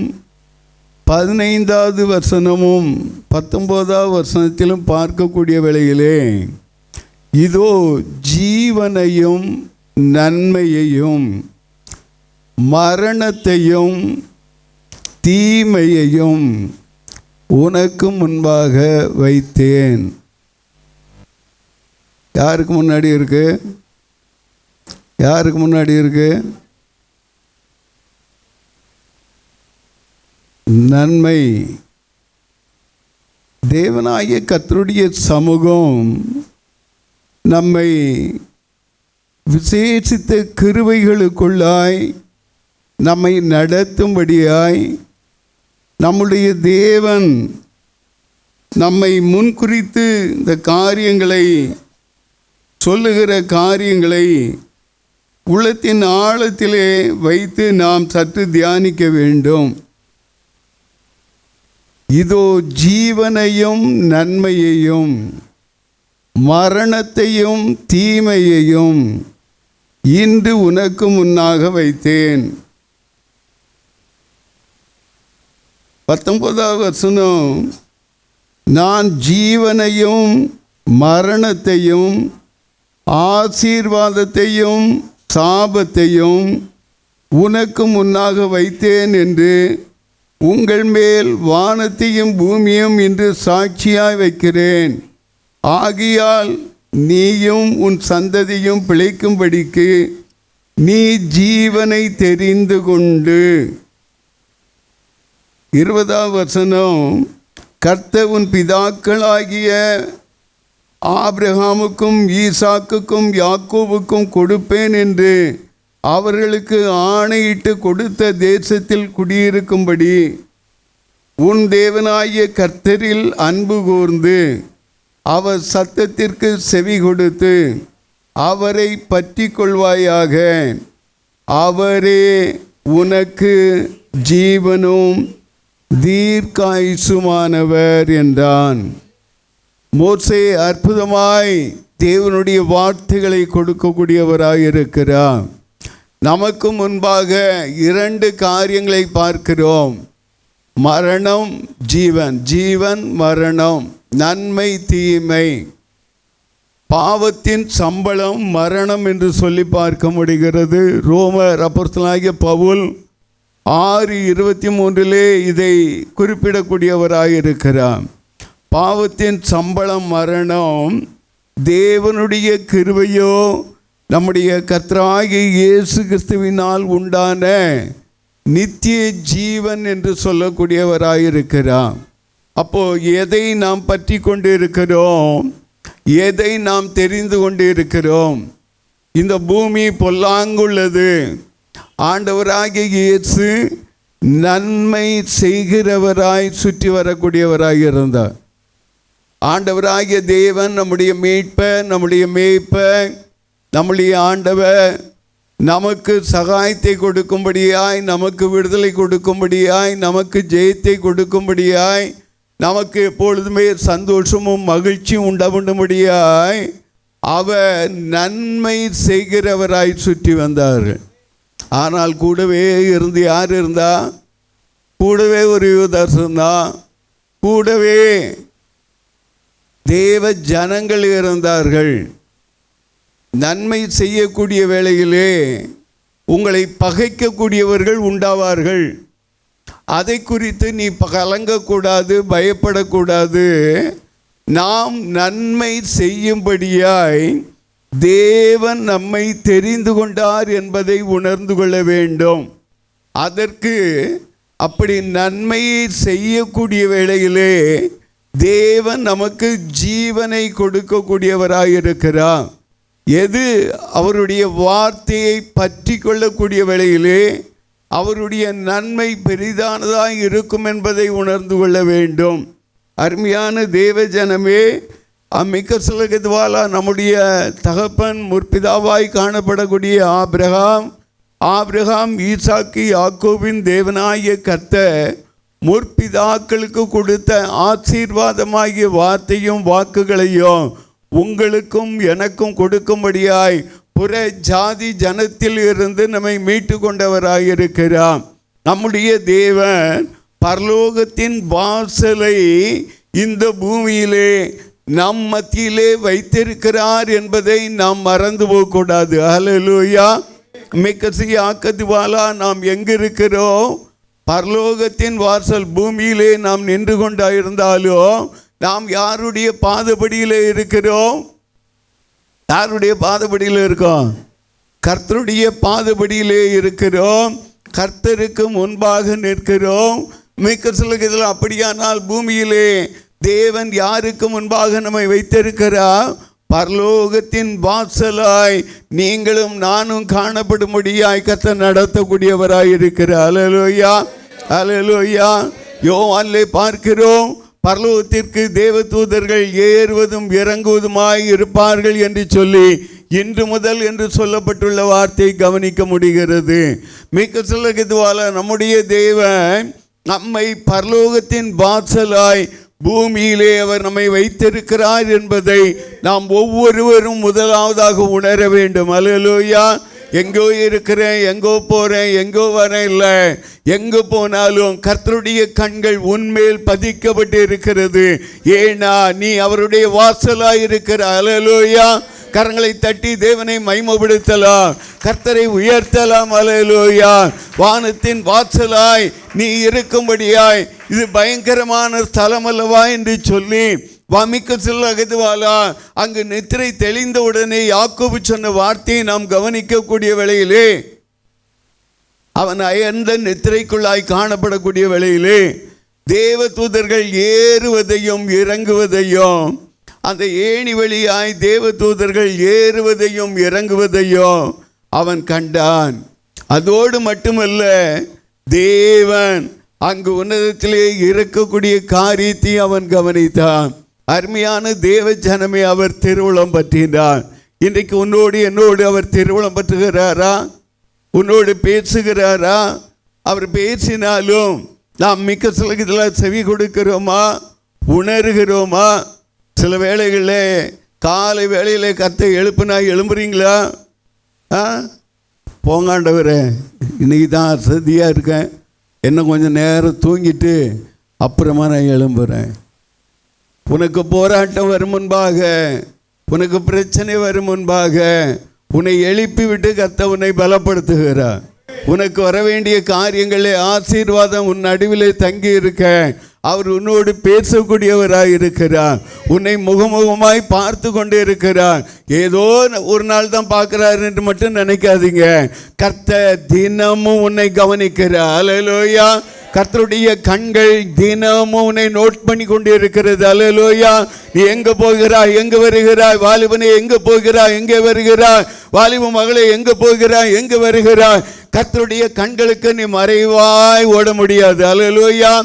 15வது வசனமும் 19வது வசனத்திலும் பார்க்கக்கூடிய வேளையிலே இதோ ஜீவனையும் நன்மையையும் மரணத்தையும் தீமையையும் உனக்கு முன்பாக வைத்தேன். யாருக்கு முன்னாடி இருக்கு? யாருக்கு முன்னாடி இருக்கு? நன்மை. தேவனாகிய கர்த்தருடைய சமூகம் நம்மை விசேஷித்த கிருபைகளுக்குள்ளாய் நம்மை நடத்தும்படியாய் நம்முடைய தேவன் நம்மை முன்குறித்து இந்த காரியங்களை சொல்லுகிற காரியங்களை உள்ளத்தின் ஆழத்திலே வைத்து நாம் சற்று தியானிக்க வேண்டும். இதோ ஜீவனையும் நன்மையையும் மரணத்தையும் தீமையையும் இன்று உனக்கு முன்னாக வைத்தேன். 19வது வசனம், நான் ஜீவனையும் மரணத்தையும் ஆசீர்வாதத்தையும் சாபத்தையும் உனக்கு முன்னாக வைத்தேன் என்று உங்கள் மேல் வானத்தையும் பூமியும் இன்று சாட்சியாய் வைக்கிறேன். ஆகியால் நீயும் உன் சந்ததியும் பிழைக்கும்படிக்கு நீ ஜீவனை தெரிந்து கொண்டு. 20வது வசனம், கர்த்தர் உன் பிதாக்களாகிய ஆபிரகாமுக்கும் ஈசாக்குக்கும் யாக்கோபுக்கும் கொடுப்பேன் என்று அவர்களுக்கு ஆணையிட்டு கொடுத்த தேசத்தில் குடியிருக்கும்படி உன் தேவனாகிய கர்த்தரில் அன்பு கூர்ந்து அவர் சத்தத்திற்கு செவி கொடுத்து அவரை பற்றி கொள்வாயாக. அவரே உனக்கு ஜீவனும் தீர்க்காயுசுமானவர் என்றான். மோசே அற்புதமாய் தேவனுடைய வார்த்தைகளை கொடுக்கக்கூடியவராய் இருக்கிறார். நமக்கு முன்பாக 2 காரியங்களை பார்க்கிறோம். மரணம், ஜீவன். ஜீவன், மரணம், நன்மை தீமை. பாவத்தின் சம்பளம் மரணம் என்று சொல்லி பார்க்க முடிகிறது. ரோமர் அப்போஸ்தலனாகிய பவுல் 6:23 இதை குறிப்பிடக்கூடியவராயிருக்கிறார். பாவத்தின் சம்பளம் மரணம், தேவனுடைய கிருபையோ நம்முடைய கர்த்தராகிய இயேசு கிறிஸ்துவினால் உண்டான நித்திய ஜீவன் என்று சொல்லக்கூடியவராயிருக்கிறார். அப்போ எதை நாம் பற்றி கொண்டு இருக்கிறோம்? எதை நாம் தெரிந்து கொண்டு இருக்கிறோம்? இந்த பூமி பொல்லாங்குள்ளது. ஆண்டவராகிய இயேசு நன்மை செய்கிறவராய் சுற்றி வரக்கூடியவராய் இருந்தார். ஆண்டவராகிய தேவன் நம்முடைய மீட்பர், நம்முடைய மேய்ப்பர், நம்முடைய ஆண்டவர் நமக்கு சகாயத்தை கொடுக்கும்படியாய், நமக்கு விடுதலை கொடுக்கும்படியாய், நமக்கு ஜெயத்தை கொடுக்கும்படியாய், நமக்கு எப்பொழுதுமே சந்தோஷமும் மகிழ்ச்சியும் உண்டாகும்படியாய் அவர் நன்மை செய்கிறவராய் சுற்றி வந்தார்கள். ஆனால் கூடவே இருந்து யார் இருந்தா? கூடவே ஒரு யூதாஸ் இருந்தான். கூடவே தேவ ஜனங்கள் இருந்தார்கள். நன்மை செய்யக்கூடிய வேளையிலே உங்களை பகைக்கக்கூடியவர்கள் உண்டாவார்கள். அதை குறித்து நீ கலங்கக்கூடாது, பயப்படக்கூடாது. நாம் நன்மை செய்யும்படியாய் தேவன் நம்மை தெரிந்து கொண்டார் என்பதை உணர்ந்து கொள்ள வேண்டும். அதற்கு அப்படி நன்மையை செய்யக்கூடிய வேளையிலே தேவன் நமக்கு ஜீவனை கொடுக்கக்கூடியவராயிருக்கிறார். எது அவருடைய வார்த்தையை பற்றி கொள்ளக்கூடிய வேளையிலே அவருடைய நன்மை பெரிதானதாக இருக்கும் என்பதை உணர்ந்து கொள்ள வேண்டும். அருமையான தேவ ஜனமே, மிக்க சிலகத்வாலா நம்முடைய தகப்பன் முற்பிதாவாய் காணப்படக்கூடிய ஆபிரகாம் ஈசாக்கு யாக்கோபின் தேவனாகிய கர்த்தர் முற்பிதாக்களுக்கு கொடுத்த ஆசீர்வாதமாகிய வார்த்தையும் வாக்குகளையும் உங்களுக்கும் எனக்கும் கொடுக்கும்படியாய் புற ஜாதி ஜனத்தில் இருந்து நம்மை மீட்டு கொண்டவராயிருக்கிறார். நம்முடைய தேவன் பரலோகத்தின் வாசலை இந்த பூமியிலே நம் மத்தியிலே வைத்திருக்கிறார் என்பதை நாம் மறந்து போகக்கூடாது. ஹல்லேலூயா. மிக்கசி ஆக்கத்துவாலா நாம் எங்கிருக்கிறோம்? பரலோகத்தின் வாசல் பூமியிலே நாம் நின்று கொண்டாயிருந்தாலும் நாம் யாருடைய பாதபடியில் இருக்கிறோம்? யாருடைய பாதபடியில் இருக்கோம்? கர்த்தருடைய பாதபடியிலே இருக்கிறோம், கர்த்தருக்கு முன்பாக நிற்கிறோம். மிக்க சொல்லுகிறதில் அப்படியானால் பூமியிலே தேவன் யாருக்கு முன்பாக நம்மை வைத்திருக்கிறார்? பரலோகத்தின் வாசலாய் நீங்களும் நானும் காணப்படும்படியாய் கர்த்தர் நடத்தக்கூடியவராய் இருக்கிறார். அல்லேலூயா, அல்லேலூயா. யோவானிலே பார்க்கிறோம், பரலோகத்திற்கு தேவதூதர்கள் ஏறுவதும் இறங்குவதுமாய் இருப்பார்கள் என்று சொல்லி இன்று முதல் என்று சொல்லப்பட்டுள்ள வார்த்தை கவனிக்க முடிகிறது. மிக்க சொல்லுகிறதுவால நம்முடைய தேவன் நம்மை பரலோகத்தின் வாசலாய் பூமியிலே அவர் நம்மை வைத்திருக்கிறார் என்பதை நாம் ஒவ்வொருவரும் முதலாவதாக உணர வேண்டும். அல்லேலூயா. எங்கோ இருக்கிறேன், எங்கோ போகிறேன், எங்கோ வரேன் இல்லை, எங்கே போனாலும் கர்த்தருடைய கண்கள் உன்மேல் பதிக்கப்பட்டு இருக்கிறது. ஏன்னா நீ அவருடைய வாசலாய் இருக்கிற. அல்லேலூயா. கரங்களை தட்டி தேவனை மகிமைப்படுத்தலாம், கர்த்தரை உயர்த்தலாம். அல்லேலூயா. வானத்தின் வாசலாய் நீ இருக்கும்படியாய் இது பயங்கரமான ஸ்தலம் அல்லவா என்று சொல்லி வாமிக்க சொல்லுவாலா அங்கு நித்திரை தெளிந்த உடனே யாக்கோபு சொன்ன வார்த்தையை நாம் கவனிக்கக்கூடிய வேளையிலே, அவன் அயர்ந்த நித்திரைக்குள்ளாய் காணப்படக்கூடிய வேளையிலே தேவ தூதர்கள் ஏறுவதையும் இறங்குவதையும், அந்த ஏணி வழியாய் தேவ தூதர்கள் ஏறுவதையும் இறங்குவதையும் அவன் கண்டான். அதோடு மட்டுமல்ல, தேவன் அங்கு உன்னதத்திலே இருக்கக்கூடிய காரியத்தை அவன் கவனித்தான். அருமையான தேவ ஜனமே, அவர் திருவுளம் பற்றினார். இன்றைக்கு உன்னோடு என்னோடு அவர் திருவுளம் பற்றுகிறாரா? உன்னோடு பேசுகிறாரா? அவர் பேசினாலும் நாம் மிக்க சிலகில் செவி கொடுக்கிறோமா, உணர்கிறோமா? சில வேளைகளில் காலை வேளையில் கத்தை எழுப்புனா எழும்புறீங்களா? போங்காண்டவரே, இன்னைக்கு தான் அசதியாக இருக்கேன், இன்னும் கொஞ்சம் நேரம் தூங்கிட்டு அப்புறமா நான் எழும்புகிறேன். உனக்கு போராட்டம் வரும் முன்பாக, உனக்கு பிரச்சனை வரும் முன்பாக உன்னை எழுப்பி விட்டு கர்த்தர் உன்னை பலப்படுத்துகிறார். உனக்கு வர வேண்டிய காரியங்களே ஆசீர்வாதம் உன் நடுவிலே தங்கி இருக்க அவர் உன்னோடு பேசக்கூடியவராய் இருக்கிறார். உன்னை முகமுகமாய் பார்த்து கொண்டே இருக்கிறார். ஏதோ ஒரு நாள் தான் பார்க்கிறார் என்று மட்டும் நினைக்காதீங்க. கர்த்தர் தினமும் உன்னை கவனிக்கிறார். அல்லேலூயா. கர்த்தருடைய கண்கள் தினமும் உன்னை நோட் பண்ணி கொண்டு இருக்கிறது. அல்லேலூயா. நீ எங்க போகிறாய், எங்க வருகிறாய்? வாலிபனே எங்க போகிறாய், எங்கே வருகிறாய்? வாலிப மகளே எங்க போகிறாய், எங்க வருகிறாய்? கர்த்தருடைய கண்களுக்கு நீ மறைவாய் ஓட முடியாது. அல்லேலூயா.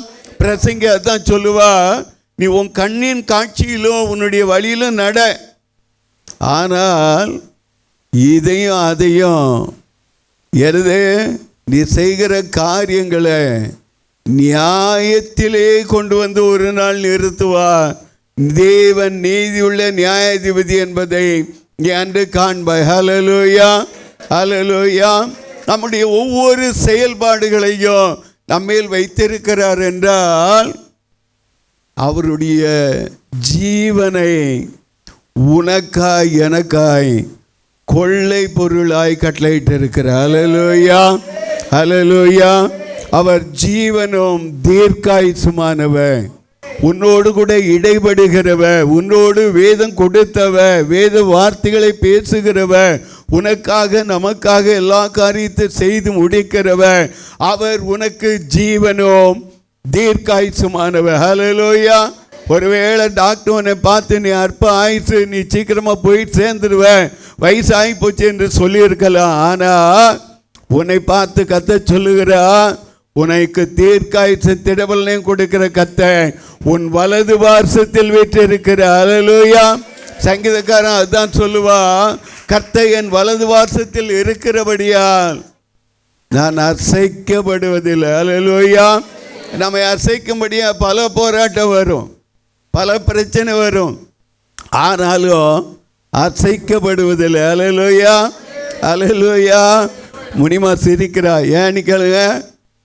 பிரசங்க அதான் சொல்லுவா, நீ உன் கண்ணின் காட்சியிலும் உன்னுடைய வழியிலும் நட, ஆனால் இதையும் அதையும் எது நீ செய்கிற காரியங்களை நியாயத்திலே கொண்டு வந்து ஒரு நாள் நிறுத்துவார். தேவன் நீதியுள்ள நியாயாதிபதி என்பதை நீ அன்று காண்பாய். ஹல்லேலூயா, ஹல்லேலூயா. நம்முடைய ஒவ்வொரு செயல்பாடுகளையும் நம்மேல் வைத்திருக்கிறார் என்றால் அவருடைய ஜீவனை உனக்காய் எனக்காய் கொள்ளை பொருளாய் கட்டளையிட்டிருக்கிறார். ஹல்லேலூயா, ஹல்லேலூயா. அவர் ஜீவனும் தீர்க்காயுசுமானவர், உன்னோடு கூட இடைபடுகிறவர், உன்னோடு வேதம் கொடுத்தவர், வேத வார்த்தைகளை பேசுகிறவர், உனக்காக நமக்காக எல்லா காரியத்தை செய்து முடிக்கிறவர். அவர் உனக்கு ஜீவனும் தீர்க்காயுசுமானவர். ஹல்லேலூயா. ஒருவேளை டாக்டர் உன்னை பார்த்து நீ அற்ப ஆயிடுச்சு, நீ சீக்கிரமா போய் சேர்ந்துருவ, வயசாகி போச்சு என்று சொல்லியிருக்கலாம். ஆனால் உன்னை பார்த்து கர்த்தர் சொல்லுகிறா, உனக்கு தீர்க்காயுசு திடபலனையும் கொடுக்கிற கர்த்தர் உன் வலது பார்சத்தில் வீற்றிருக்கிற. ஹல்லேலூயா. சங்கீதக்காரன் அதுதான் சொல்லுவா, கர்த்தர் என் வலது பார்சத்தில் இருக்கிறபடியால் நான் அசைக்கப்படுவதில்லை. ஹல்லேலூயா. நம்மை அசைக்கும்படியா பல போராட்டம் வரும், பல பிரச்சனை வரும், ஆனாலும் அசைக்கப்படுவதில்லை. ஹல்லேலூயா, ஹல்லேலூயா. முனிமா சிரிக்கிறா, ஏன்னு கேளுங்க.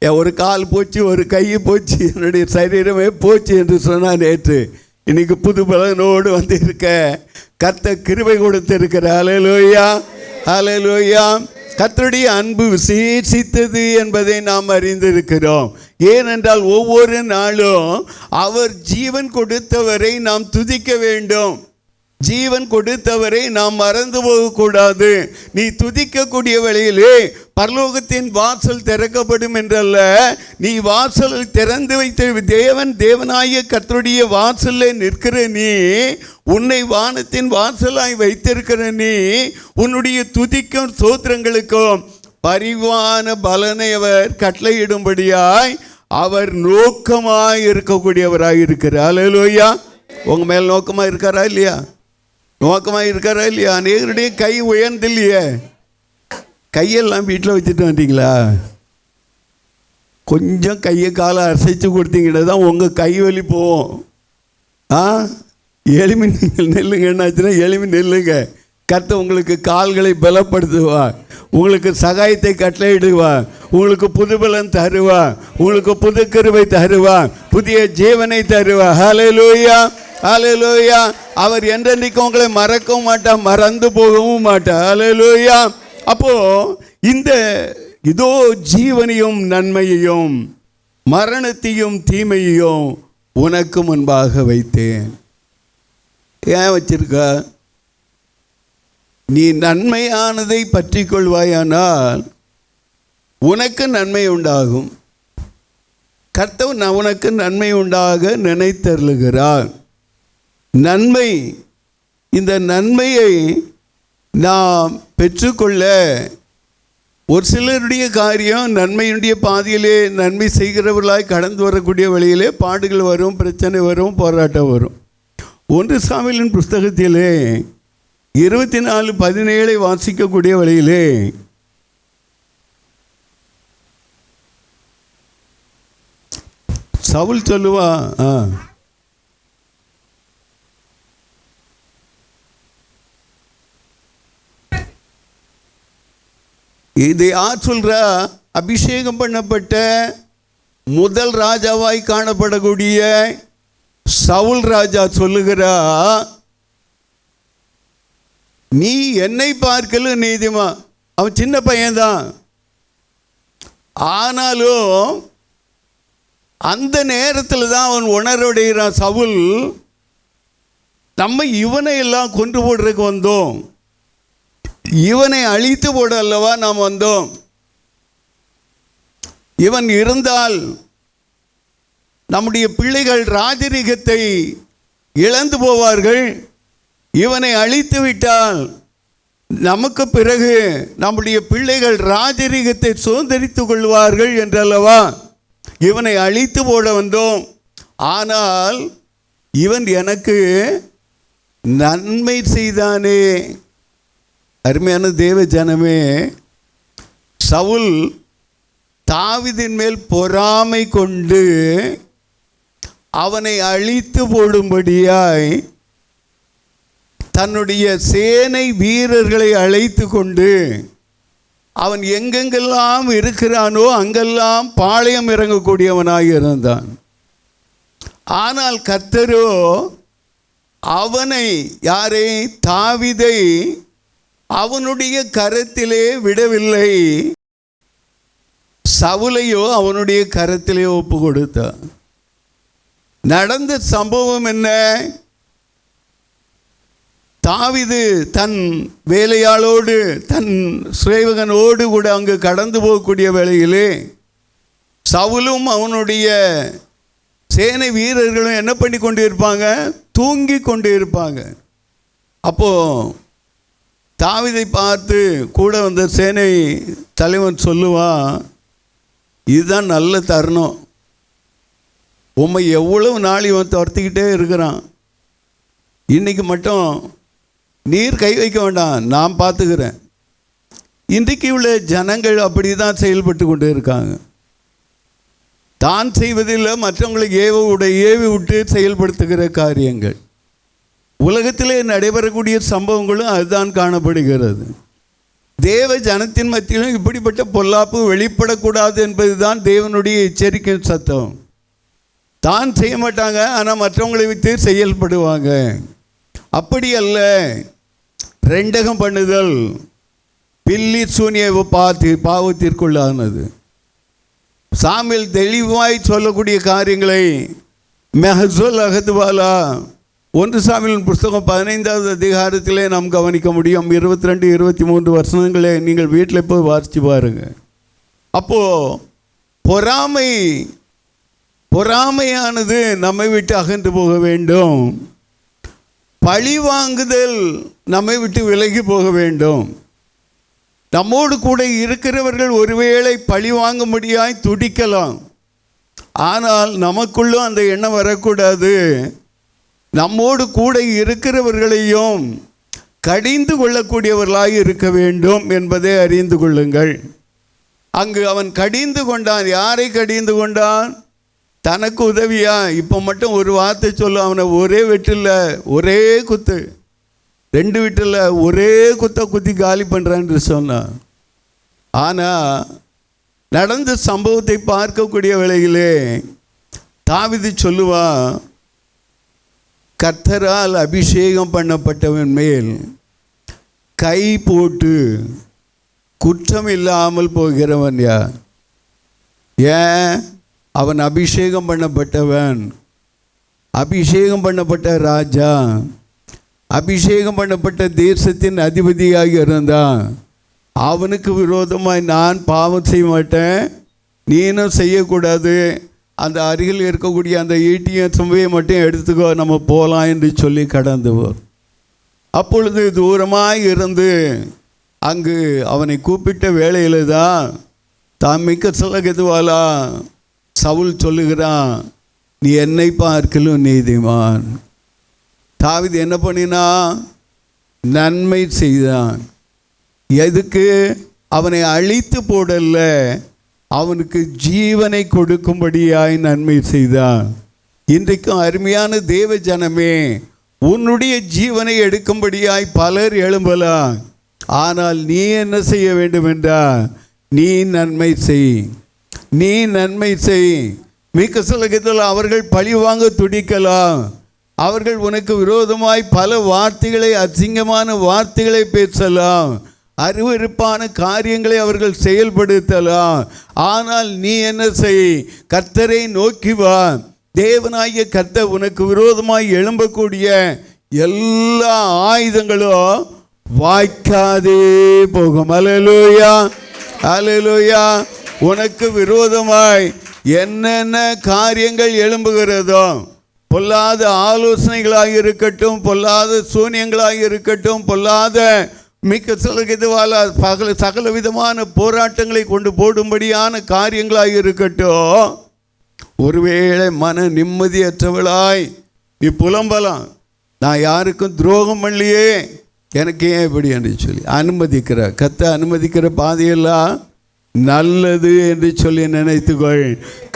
ஒரு கால் போச்சு, ஒரு கை போச்சு, என்னுடைய சரீரமே போச்சு என்று சொன்னான் நேற்று. இன்னைக்கு புது பலனோடு வந்து இருக்க கர்த்தர் கிருபை கொடுத்திருக்கிற. ஹல்லேலூயா, ஹல்லேலூயா. கர்த்தருடைய அன்பு விசேஷித்தது என்பதை நாம் அறிந்திருக்கிறோம். ஏனென்றால் ஒவ்வொரு நாளும் அவர் ஜீவன் கொடுத்தவரை நாம் துதிக்க வேண்டும். ஜீவன் கொடுத்தவரை நாம் மறந்து போகக்கூடாது. நீ துதிக்கக்கூடிய வேளையிலே பரலோகத்தின் வாசல் திறக்கப்படும் என்றல்ல, நீ வாசல் திறந்து வைத்த தேவனாகிய கர்த்தருடைய வாசலில் நிற்கிற நீ, உன்னை வானத்தின் வாசலாய் வைத்திருக்கிற நீ, உன்னுடைய துதிக்கும் ஸ்தோத்திரங்களுக்கும் பரிவான பலனை அவர் கட்டளையிடும்படியாய் அவர் நோக்கமாய் இருக்கக்கூடியவராய் இருக்கிறார். அல்லேலூயா. உங்க மேல் நோக்கமாக இருக்காரா இல்லையா? நோக்கமாக இருக்காரா இல்லையா? அநேகருடைய கை உயர்ந்தில்லையே. கையெல்லாம் வீட்டில் வச்சுட்டு வந்தீங்களா? கொஞ்சம் கையை காலை அசைச்சு கொடுத்தீங்கன்னா தான் உங்கள் கை வலி போவோம். எளிமை நீங்கள் நெல்லுங்க. என்னாச்சுன்னா எளிமை நெல்லுங்க. கர்த்தர் உங்களுக்கு கால்களை பலப்படுத்துவா, உங்களுக்கு சகாயத்தை கட்டளையிடுவா, உங்களுக்கு புதுபலன் தருவா, உங்களுக்கு புது கிருபை தருவா, புதிய ஜீவனை தருவா. ஹல்லேலூயா, ஹல்லேலூயா. அவர் என்றென்றைக்கும் உங்களை மறக்கவும் மாட்டார், மறந்து போகவும் மாட்டார். ஹல்லேலூயா. அப்போ இந்த இதோ ஜீவனையும் நன்மையையும் மரணத்தையும் தீமையையும் உனக்கு முன்பாக வைத்தேன். ஏன் வச்சிருக்க? நீ நன்மையானதை பற்றி கொள்வாயானால் உனக்கு நன்மை உண்டாகும். கர்த்தர் உனக்கு நன்மை உண்டாக நினைத்தருளுகிறார். நன்மை, இந்த நன்மையை நாம் பெற்றுக்கொள்ள ஒரு சிலருடைய காரியம் நன்மையுடைய பாதையிலே நன்மை செய்கிறவர்களாய் கடந்து வரக்கூடிய வழியிலே பாடுகள் வரும், பிரச்சனை வரும், போராட்டம் வரும். 1 சாமுவேலின் புஸ்தகத்திலே 24:17 வாசிக்கக்கூடிய வழியிலே சவுல் சொல்லுவா, இது யார் சொல்றா? அபிஷேகம் பண்ணப்பட்ட முதல் ராஜாவாய் காணப்படக்கூடிய சவுல் ராஜா சொல்லுகிறா, நீ என்னை பார்க்கல நீதிமா. அவன் சின்ன பையன்தான், ஆனாலும் அந்த நேரத்தில் தான் அவன் உணர்வடைகிறான். சவுல், நம்ம இவனை எல்லாம் கொன்று போடுறதுக்கு வந்தோம், இவனை அழித்து போட அல்லவா நாம் வந்தோம். இவன் இருந்தால் நம்முடைய பிள்ளைகள் ராஜரீகத்தை இழந்து போவார்கள். இவனை அழித்து விட்டால் நமக்கு பிறகு நம்முடைய பிள்ளைகள் ராஜரீகத்தை சுதந்திரித்து கொள்வார்கள் என்றல்லவா இவனை அழித்து போட வந்தோம். ஆனால் இவன் எனக்கு நன்மை செய்தானே. அருமையான தேவ ஜனமே, சவுல் தாவீதின் மேல் பொறாமை கொண்டு அவனை அழித்து போடும்படியாய் தன்னுடைய சேனை வீரர்களை அழைத்து கொண்டு அவன் எங்கெங்கெல்லாம் இருக்கிறானோ அங்கெல்லாம் பாளையம் இறங்கக்கூடியவனாக இருந்தான். ஆனால் கர்த்தரோ அவனை, யாரை? தாவீதை அவனுடைய கரத்திலே விடவில்லை, சவுலையோ அவனுடைய கரத்திலே ஒப்பு கொடுத்தான். நடந்த சம்பவம் என்ன? தாவீது தன் வேலையாளோடு தன் சேவகனோடு கூட அங்கு கடந்து போகக்கூடிய வேளையிலே சவுலும் அவனுடைய சேனை வீரர்களும் என்ன பண்ணி கொண்டு இருப்பாங்க? தூங்கி கொண்டு இருப்பாங்க. அப்போது தாவீதை பார்த்து கூட வந்த சேனை தலைவன் சொல்லுவான், இதுதான் நல்ல தருணம், உம்மை எவ்வளவு நாள் இவன் துரத்திக்கிட்டே இருக்கிறான், இன்றைக்கி மட்டும் நீர் கை வைக்க வேண்டாம், நான் பார்த்துக்கிறேன். இன்றைக்கு உள்ள ஜனங்கள் அப்படி தான் செயல்பட்டு கொண்டு இருக்காங்க. தான் செய்வதில் மற்றவங்களை ஏவி விட்டு செயல்படுத்துகிற காரியங்கள். உலகத்திலே நடைபெறக்கூடிய சம்பவங்களும் அதுதான் காணப்படுகிறது. தேவ ஜனத்தின் மத்தியிலும் இப்படிப்பட்ட பொல்லாப்பு வெளிப்படக்கூடாது என்பது தான் தேவனுடைய எச்சரிக்கை சத்தம். தான் செய்ய மாட்டாங்க, ஆனால் மற்றவங்களை வைத்து செயல்படுவாங்க. அப்படி அல்ல. ரெண்டகம் பண்ணுதல் பில்லி சூனிய பாவத்திற்குள்ளானது. சாமுவேல் தெளிவாய் சொல்லக்கூடிய காரியங்களை மெஹசோல் அகதுவாலா 1 சாமுவேல் புஸ்தகம் 15வது அதிகாரத்திலே நாம் கவனிக்க முடியும். 22, 23 வசனங்களே நீங்கள் வீட்டில் போய் வாசித்து பாருங்க. அப்போது பொறாமையானது நம்மை விட்டு அகன்று போக வேண்டும். பழி வாங்குதல் நம்மை விட்டு விலகி போக வேண்டும். நம்மோடு கூட இருக்கிறவர்கள் ஒருவேளை பழி வாங்கும்படியாய் துடிக்கலாம், ஆனால் நமக்குள்ளும் அந்த எண்ணம் வரக்கூடாது. நம்மோடு கூட இருக்கிறவர்களையும் கடிந்து கொள்ளக்கூடியவர்களாய் இருக்க வேண்டும் என்பதை அறிந்து கொள்ளுங்கள். அங்கு அவன் கடிந்து கொண்டான். யாரை கடிந்து கொண்டான்? தனக்கு உதவியா? இப்போ மட்டும் ஒரு வார்த்தை சொல்ல, அவனை ஒரே வெட்டில் ஒரே குத்து, 2 வீட்டில் ஒரே குத்தி காலி பண்ணுறான்னு சொன்னான். ஆனால் நடந்த சம்பவத்தை பார்க்கக்கூடிய வேளையிலே தாவீது சொல்லுவான், கர்த்தரால் அபிஷேகம் பண்ணப்பட்டவன் மேல் கை போட்டு குற்றம் இல்லாமல் போகிறவன் யார்? ஏன்? அவன் அபிஷேகம் பண்ணப்பட்டவன், அபிஷேகம் பண்ணப்பட்ட ராஜா, அபிஷேகம் பண்ணப்பட்ட தேசத்தின் அதிபதியாக இருந்தான். அவனுக்கு விரோதமாய் நான் பாவம் செய்ய மாட்டேன், நீனும் செய்யக்கூடாது, அந்த அருகில் இருக்கக்கூடிய அந்த ஏடிஎம் சுமையை மட்டும் எடுத்துக்கோ, நம்ம போகலாம் என்று சொல்லி கடந்தவர். அப்பொழுது தூரமாக இருந்து அங்கு அவனை கூப்பிட்ட வேளையில் தான் தாமிக்க சொல்லகெதுவாலா சவுல் சொல்லுகிறான், நீ என்னை பார்க்கலும் நீதிமான். தாவீது என்ன பண்ணினா? நன்மை செய்தான். எதுக்கு? அவனை அழித்து போடல, அவனுக்கு ஜீவனை கொடுக்கும்படியாய் நன்மை செய்தான். இன்றைக்கும் அருமையான தேவ ஜனமே, உன்னுடைய ஜீவனை எடுக்கும்படியாய் பலர் எழும்பலாம். ஆனால் நீ என்ன செய்ய வேண்டும் என்றால், நீ நன்மை செய், நீ நன்மை செய். மிக்க சொல்லகத்தில் அவர்கள் பழி வாங்க துடிக்கலாம், அவர்கள் உனக்கு விரோதமாய் பல வார்த்தைகளை, அசிங்கமான வார்த்தைகளை பேசலாம், அருவருப்பான காரியங்களை அவர்கள் செயல்படுத்தலாம். ஆனால் நீ என்ன செய்? கர்த்தரை நோக்கி வா. தேவனாகிய கர்த்தர் உனக்கு விரோதமாய் எழும்பக்கூடிய எல்லா ஆயுதங்களும் வாய்க்காதே போகும். அல்லேலூயா, அல்லேலூயா. உனக்கு விரோதமாய் என்னென்ன காரியங்கள் எழும்புகிறதோ, பொல்லாத ஆலோசனைகளாக இருக்கட்டும், பொல்லாத சூனியங்களாக இருக்கட்டும், பொல்லாத மிக்க சொல்லுவால சகல விதமான போராட்டங்களை கொண்டு போடும்படியான காரியங்களாக இருக்கட்டும், ஒருவேளை மன நிம்மதியற்றவளாய் நீ புலம்பலாம், நான் யாருக்கும் துரோகம் பண்ணலையே, எனக்கு ஏன் இப்படி என்று சொல்லி அனுமதிக்கிற கர்த்தர் அனுமதிக்கிற பாதையெல்லாம் நல்லது என்று சொல்லி நினைத்துக்கொள்.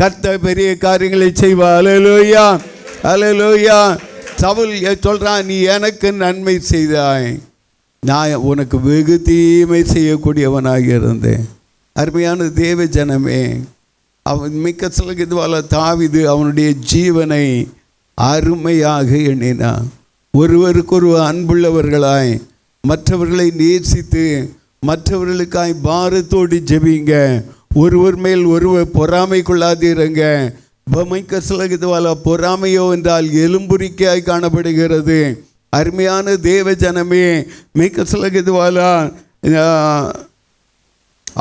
கர்த்தர் பெரிய காரியங்களை செய்வா. அல்லேலூயா, அல்லேலூயா. சவுல் சொல்றான், நீ எனக்கு நன்மை செய்தாய், நான் உனக்கு வெகு தீமை செய்யக்கூடியவனாக இருந்தேன். அருமையான தேவ ஜனமே, அவன் மிக்க சொல்லுவால தாவீது அவனுடைய ஜீவனை அருமையாக எண்ணினான். ஒருவருக்கொரு அன்புள்ளவர்களாய், மற்றவர்களை நேசித்து மற்றவர்களுக்காய் பாரத்தோடு ஜெபிங்க. ஒருவர் மேல் ஒருவர் பொறாமை கொள்ளாதீருங்க. மிக்க சொல்லுவால பொறாமையோ என்றால் எலும்புரிக்கையாய் காணப்படுகிறது. அருமையான தேவ ஜனமே, மிக்க சொல்லுவாலா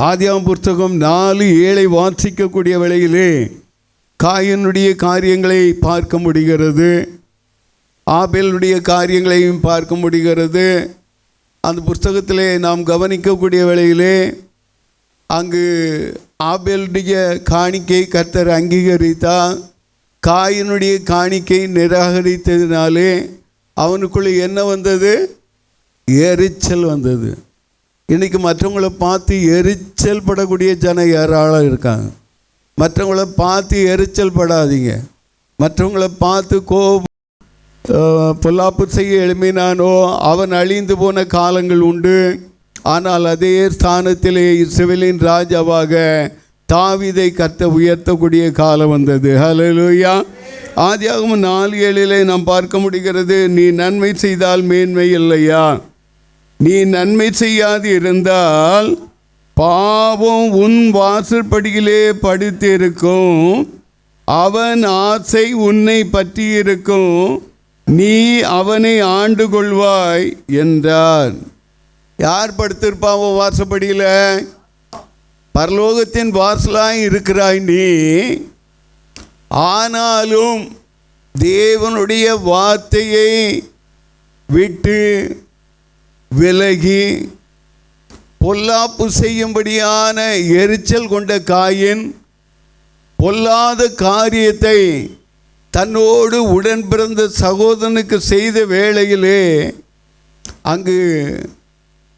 ஆதியாகமம் புத்தகம் 4:7 வாசிக்கக்கூடிய வேளையிலே காயினுடைய காரியங்களை பார்க்க முடிகிறது, ஆபேலுடைய காரியங்களையும் பார்க்க முடிகிறது. அந்த புஸ்தகத்திலே நாம் கவனிக்கக்கூடிய வேளையிலே அங்கு ஆபேலுடைய காணிக்கை கர்த்தர் அங்கீகரித்தார். காயினுடைய காணிக்கை நிராகரித்ததினாலே அவனுக்குள்ளே என்ன வந்தது? எரிச்சல் வந்தது. இன்றைக்கி மற்றவங்களை பார்த்து எரிச்சல் படக்கூடிய ஜனம் ஏராளம் இருக்காங்க. மற்றவங்கள பார்த்து எரிச்சல் படாதீங்க. மற்றவங்கள பார்த்து பொல்லாப்பு செய்ய எழுப்பினானோ அவன் அழிந்து போன காலங்கள் உண்டு. ஆனால் அதே ஸ்தானத்திலே இஸ்ரவேலின் ராஜாவாக தாவீதை கர்த்தர் உயர்த்தக்கூடிய காலம் வந்தது. ஹல்லேலூயா. ஆதியாகமம் 4:7 நாம் பார்க்க முடிகிறது, நீ நன்மை செய்தால் மேன்மை இல்லையா? நீ நன்மை செய்யாது இருந்தால் பாவம் உன் வாசற்படியிலே படுத்திருக்கும், அவன் ஆசை உன்னை பற்றி இருக்கும், நீ அவனை ஆண்டு கொள்வாய் என்றார். யார் படுத்திருப்பாவோ வாசப்படியில்? பரலோகத்தின் வாசலாய் இருக்கிறாய் நீ. ஆனாலும் தேவனுடைய வார்த்தையை விட்டு விலகி பொல்லாப்பு செய்யும்படியான எரிச்சல் கொண்ட காயின் பொல்லாத காரியத்தை தன்னோடு உடன் பிறந்த சகோதரனுக்கு செய்த வேளையிலே அங்கு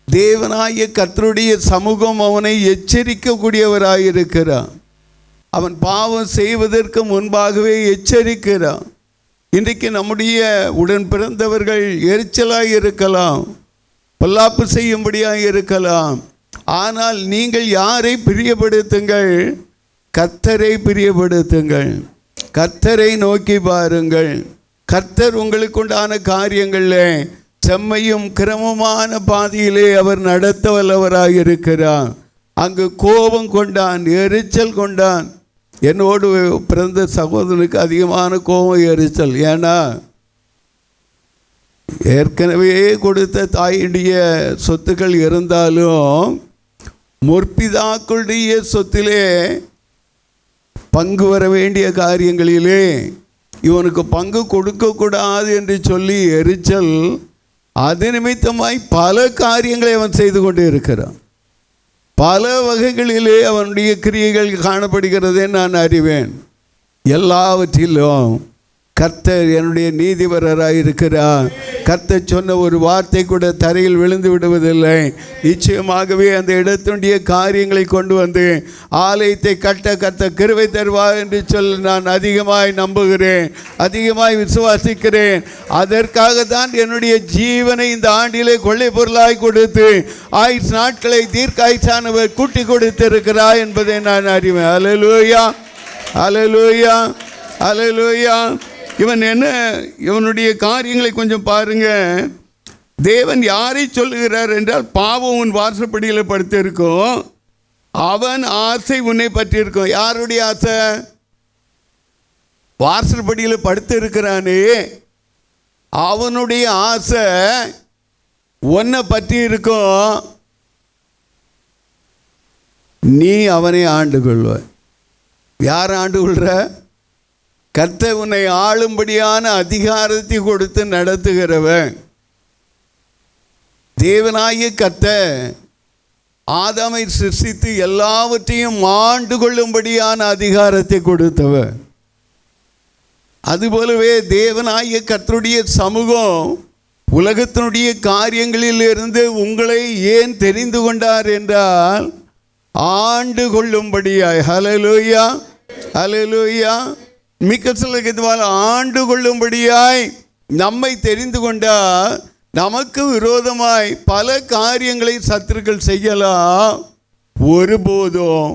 தேவனாகிய கர்த்தருடைய சமூகம் அவனை எச்சரிக்கக்கூடியவராயிருக்கிறான். அவன் பாவம் செய்வதற்கு முன்பாகவே எச்சரிக்கிறான். இன்றைக்கு நம்முடைய உடன் பிறந்தவர்கள் எரிச்சலாக இருக்கலாம், பொல்லாப்பு செய்யும்படியாக இருக்கலாம். ஆனால் நீங்கள் யாரை பிரியப்படுத்துங்கள்? கர்த்தரை பிரியப்படுத்துங்கள். கர்த்தரை நோக்கி பாருங்கள். கர்த்தர் உங்களுக்கு உண்டான காரியங்களில் செம்மையும் கிரமமான பாதையிலே அவர் நடத்த வல்லவராக இருக்கிறார். அங்கு கோபம் கொண்டான், எரிச்சல் கொண்டான். என்னோடு பிறந்த சகோதரனுக்கு அதிகமான கோபம், எரிச்சல். ஏன்னா ஏற்கனவே கொடுத்த தாயுடைய சொத்துக்கள் இருந்தாலும் முற்பிதாக்களுடைய சொத்திலே பங்கு வர வேண்டிய காரியங்களிலே இவனுக்கு பங்கு கொடுக்கக்கூடாது என்று சொல்லி எரிச்சல். அது நிமித்தமாய் பல காரியங்களை அவன் செய்து கொண்டு இருக்கிறான். பல வகைகளிலே அவனுடைய கிரியைகள் காணப்படுகிறதே நான் அறிவேன். எல்லாவற்றிலும் கர்த்தர் என்னுடைய நீதிபரராக இருக்கிறார். கர்த்தர் சொன்ன ஒரு வார்த்தை கூட தரையில் விழுந்து விடுவதில்லை. நிச்சயமாகவே அந்த இடத்தினுடைய காரியங்களை கொண்டு வந்து ஆலயத்தை கட்ட கர்த்தர் கிருபை தருவார் என்று சொல்லி நான் அதிகமாய் நம்புகிறேன், அதிகமாய் விசுவாசிக்கிறேன். அதற்காக தான் என்னுடைய ஜீவனை இந்த ஆண்டிலே கொள்ளை பொருளாய் கொடுத்து ஆயுஷ் நாட்களை தீர்க்காயுசானவர் கூட்டி கொடுத்திருக்கிறார் என்பதை நான் அறிவேன். அல்லேலூயா, அல்லேலூயா, அல்லேலூயா. இவனுடைய காரியங்களை கொஞ்சம் பாருங்க. தேவன் யாரை சொல்லுகிறார் என்றால், பாவம் உன் வாசப்படியில் படுத்திருக்கும், அவன் ஆசை உன்னை பற்றி இருக்கும். யாருடைய ஆசை? வாசற்படியில் படுத்து இருக்கிறானே அவனுடைய ஆசை உன்னை பற்றி இருக்கும். நீ அவனை ஆண்டு கொள்வாய். யார் ஆண்டு கொள்ற? கர்த்தர் உன்னை ஆளும்படியான அதிகாரத்தை கொடுத்து நடத்துகிறவன். தேவனாகிய கர்த்தர் ஆதாமை சிருஷ்டித்து எல்லாவற்றையும் ஆண்டு கொள்ளும்படியான அதிகாரத்தை கொடுத்தவர். அதுபோலவே தேவனாகிய கர்த்தருடைய சமூகம் உலகத்தினுடைய காரியங்களில் இருந்து உங்களை ஏன் தெரிந்து கொண்டார் என்றால், ஆண்டு கொள்ளும்படியாய். ஹல்லேலூயா, ஹல்லேலூயா. மிக்க சொல்லுவால் ஆண்டு கொள்ளும்படியாய் நம்மை தெரிந்து கொண்டால் நமக்கு விரோதமாய் பல காரியங்களை சத்துருக்கள் செய்யலாம். ஒருபோதும்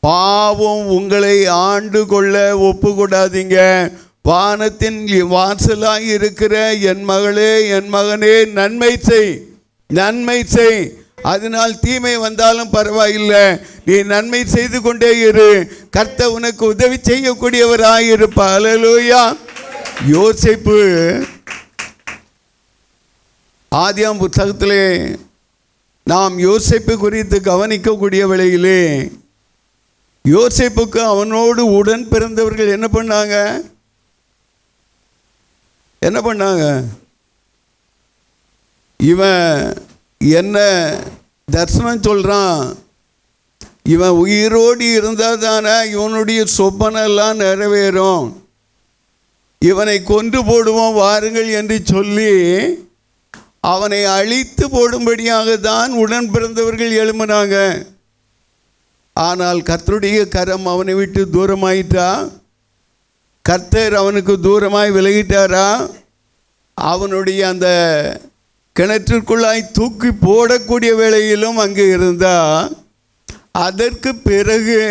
பாவம் உங்களை ஆண்டு கொள்ள ஒப்பு கொடாதீங்க. வானத்தின் வாசலாய் இருக்கிற என் மகளே, என் மகனே, நன்மை செய், நன்மை செய். அதனால் தீமை வந்தாலும் பரவாயில்லை, நீ நன்மை செய்து கொண்டே இரு. கர்த்தர் உனக்கு உதவி செய்யக்கூடியவராயிருப்பா. அல்லேலூயா. யோசேப்பு ஆதியாம் புத்தகத்திலே நாம் யோசேப்பு குறித்து கவனிக்கக்கூடிய வேளையிலே, யோசேப்புக்கு அவனோடு உடன் பிறந்தவர்கள் என்ன பண்ணாங்க? என்ன பண்ணாங்க? இவன் என்ன தரிசனம் சொல்கிறான், இவன் உயிரோடு இருந்தால் தானே இவனுடைய சொப்பனெல்லாம் நிறைவேறும், இவனை கொன்று போடுவோம் வாருங்கள் என்று சொல்லி அவனை அழித்து போடும்படியாக தான் உடன் பிறந்தவர்கள் எழும்பினாங்க. ஆனால் கர்த்தருடைய கரம் அவனை விட்டு தூரமாயிட்டா? கர்த்தர் அவனுக்கு தூரமாய் விலகிட்டாரா? அவனுடைய அந்த கிணற்றிற்குள்ளாய் தூக்கி போடக்கூடிய வேளையிலும் அங்கே இருந்தால், அதற்கு பிறகு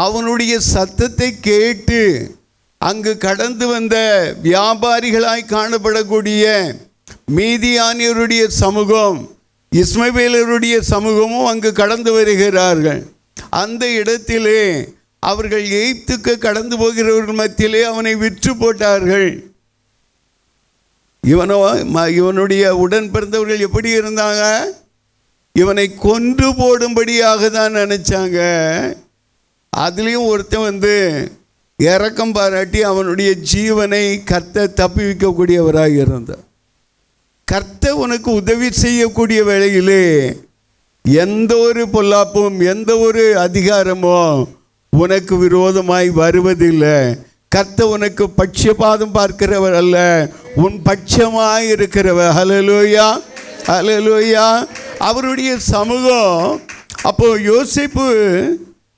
அவனுடைய சத்தத்தை கேட்டு அங்கு கடந்து வந்த வியாபாரிகளாய் காணப்படக்கூடிய மீதியானியருடைய சமூகம், இஸ்மவேலருடைய சமூகமும் அங்கு கடந்து வருகிறார்கள். அந்த இடத்திலே அவர்கள் எய்த்துக்கு கடந்து போகிறவர்கள் மத்தியிலே அவனை விற்று போட்டார்கள். இவனுடைய உடன் பிறந்தவர்கள் எப்படி இருந்தாங்க? இவனை கொன்று போடும்படியாக தான் நினைச்சாங்க. அதுலேயும் ஒருத்தன் இரக்கம் பாராட்டி அவனுடைய ஜீவனை கர்த்தர் தப்பி வைக்கக்கூடியவராக இருந்தார். கர்த்தர் உனக்கு உதவி செய்யக்கூடிய வேளையிலே எந்த ஒரு பொல்லாப்பும் எந்த ஒரு அதிகாரமோ உனக்கு விரோதமாய் வருவதில்லை. கர்த்தர் உனக்கு பட்சபாதம் பார்க்கிறவர் அல்ல, உன் பட்சமாய் இருக்கிறவர். ஹல்லேலூயா, ஹல்லேலூயா. அவருடைய சமூகம் அப்போ யோசேப்பு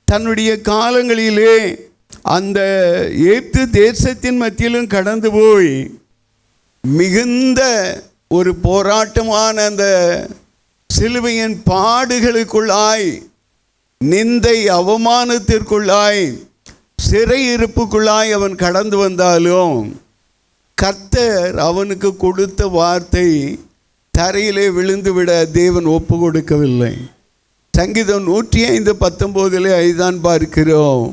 தன்னுடைய காலங்களிலே அந்த எகிப்து தேசத்தின் மத்தியிலும் கடந்து போய் மிகுந்த ஒரு போராட்டமான அந்த சிலுவையின் பாடுகளுக்குள்ளாய், நிந்தை அவமானத்திற்குள்ளாய், சிறையிருப்புக்குள்ளாய் அவன் கடந்து வந்தாலும் கர்த்தர் அவனுக்கு கொடுத்த வார்த்தை தரையிலே விழுந்துவிட தேவன் ஒப்பு கொடுக்கவில்லை. சங்கீதம் 105:19 ஐதான் பார்க்கிறோம்,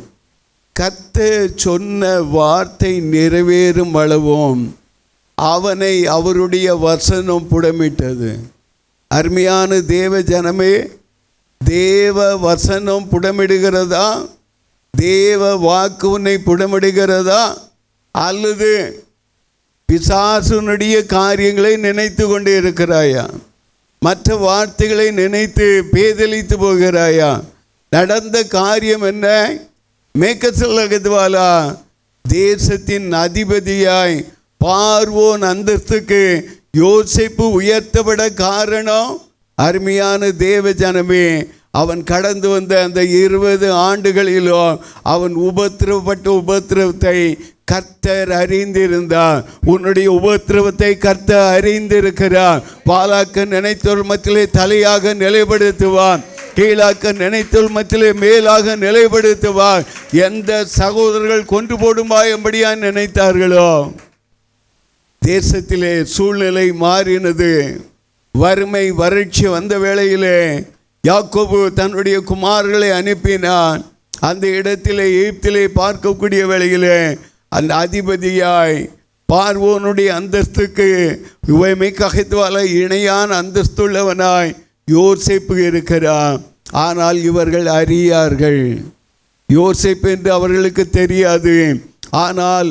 கர்த்தர் சொன்ன வார்த்தை நிறைவேறும் அளவும் அவனை அவருடைய வசனம் புடமிட்டது. அருமையான தேவ ஜனமே, தேவ வசனம் புடமிடுகிறதா? தேவ வாக்கு உன்னை புடமிடுகிறதா? அல்லது பிசாசுனுடைய காரியங்களை நினைத்து கொண்டு இருக்கிறாயா? மற்ற வார்த்தைகளை நினைத்து பேதலித்து போகிறாயா? நடந்த காரியம் என்ன? மேக்கசல்லகத்வாலா தேசத்தின் அதிபதியாய் பார்வோன் அந்தஸ்துக்கு யோசேப்பு உயர்த்தப்பட காரணம், அருமையான தேவ ஜனமே, அவன் கடந்து வந்த அந்த 20 ஆண்டுகளிலோ அவன் உபத்திரவப்பட்ட உபத்திரவத்தை கர்த்தர் அறிந்திருந்தார். உன்னுடைய உபத்திரவத்தை கர்த்தர் அறிந்திருக்கிறார். வாளாக்க நினைத்தோர் மத்தியிலே தலையாக நிலைப்படுத்துவான், கீழாக்க நினைத்தோர் மத்தியிலே மேலாக நிலைப்படுத்துவார். எந்த சகோதரர்கள் கொன்று போடுமாயம்படியா நினைத்தார்களோ தேசத்திலே சூழ்நிலை மாறினது. வறுமை வறட்சி வந்த வேளையிலே யாக்கோபு தன்னுடைய குமாரர்களை அனுப்பினான். அந்த இடத்திலே எகிப்திலே பார்க்கக்கூடிய வேளையிலே அந்த அதிபதியாய் பார்வோனுடைய அந்தஸ்துக்கு மிகத்துவால இணையான அந்தஸ்துள்ளவனாய் யோசேப்பு இருக்கிறார். ஆனால் இவர்கள் அறியார்கள், யோசேப்பு என்று அவர்களுக்கு தெரியாது. ஆனால்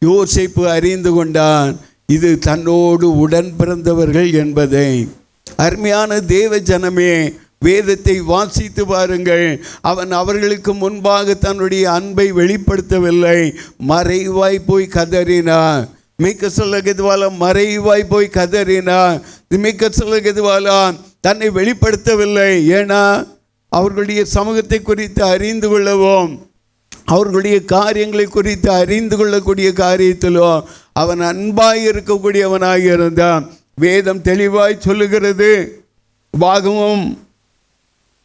யோசேப்பு அறிந்து கொண்டான், இது தன்னோடு உடன் பிறந்தவர்கள் என்பதை. அருமையான தேவ ஜனமே, வேதத்தை வாசித்து பாருங்கள். அவன் அவர்களுக்கு முன்பாக தன்னுடைய அன்பை வெளிப்படுத்தவில்லை, மறைவாய் போய் கதறினான். மிக்க சொல்லகதுவாலா மறைவாய் போய் கதறினான். மிக்க சொல்லகதுவாலா தன்னை வெளிப்படுத்தவில்லை. ஏன்னா அவர்களுடைய சமூகத்தை குறித்து அறிந்து கொள்ளவும், அவர்களுடைய காரியங்களை குறித்து அறிந்து கொள்ளக்கூடிய காரியத்திலோ அவன் அன்பாய் இருக்கக்கூடியவனாக இருந்தான். வேதம் தெளிவாய் சொல்லுகிறது. பாகமும்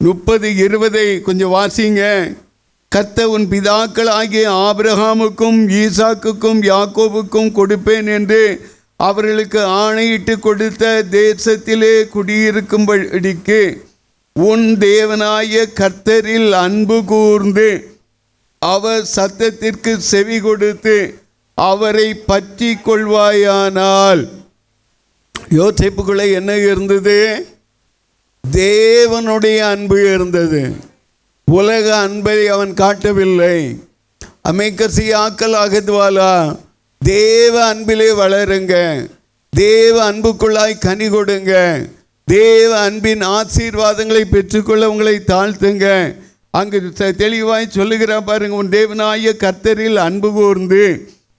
30:20 கொஞ்சம் வாசிங்க. கர்த்தர் உன் பிதாக்கள் ஆகிய ஆபிரகாமுக்கும் ஈசாக்குக்கும் யாக்கோபுக்கும் கொடுப்பேன் என்று அவர்களுக்கு ஆணையிட்டு கொடுத்த தேசத்திலே குடியிருக்கும்படிக்கு உன் தேவனாய கர்த்தரில் அன்பு கூர்ந்து அவர் சத்தத்திற்கு செவி கொடுத்து அவரை பற்றி கொள்வாயானால். யோசேப்புக்குள்ளே என்ன இருந்தது? தேவனுடைய அன்பு இருந்தது. உலக அன்பை அவன் காட்டவில்லை. அமேக்கசி ஆக்கல் ஆகத்வாலா தேவ அன்பிலே வளருங்க, தேவ அன்புக்குள்ளாய் கனி கொடுங்க, தேவ அன்பின் ஆசீர்வாதங்களை பெற்றுக்கொள்ள உங்களை தாழ்த்துங்க. அங்கு தெளிவாய் சொல்லுகிற பாருங்க, உன் தேவனாய கர்த்தரில் அன்பு கூர்ந்து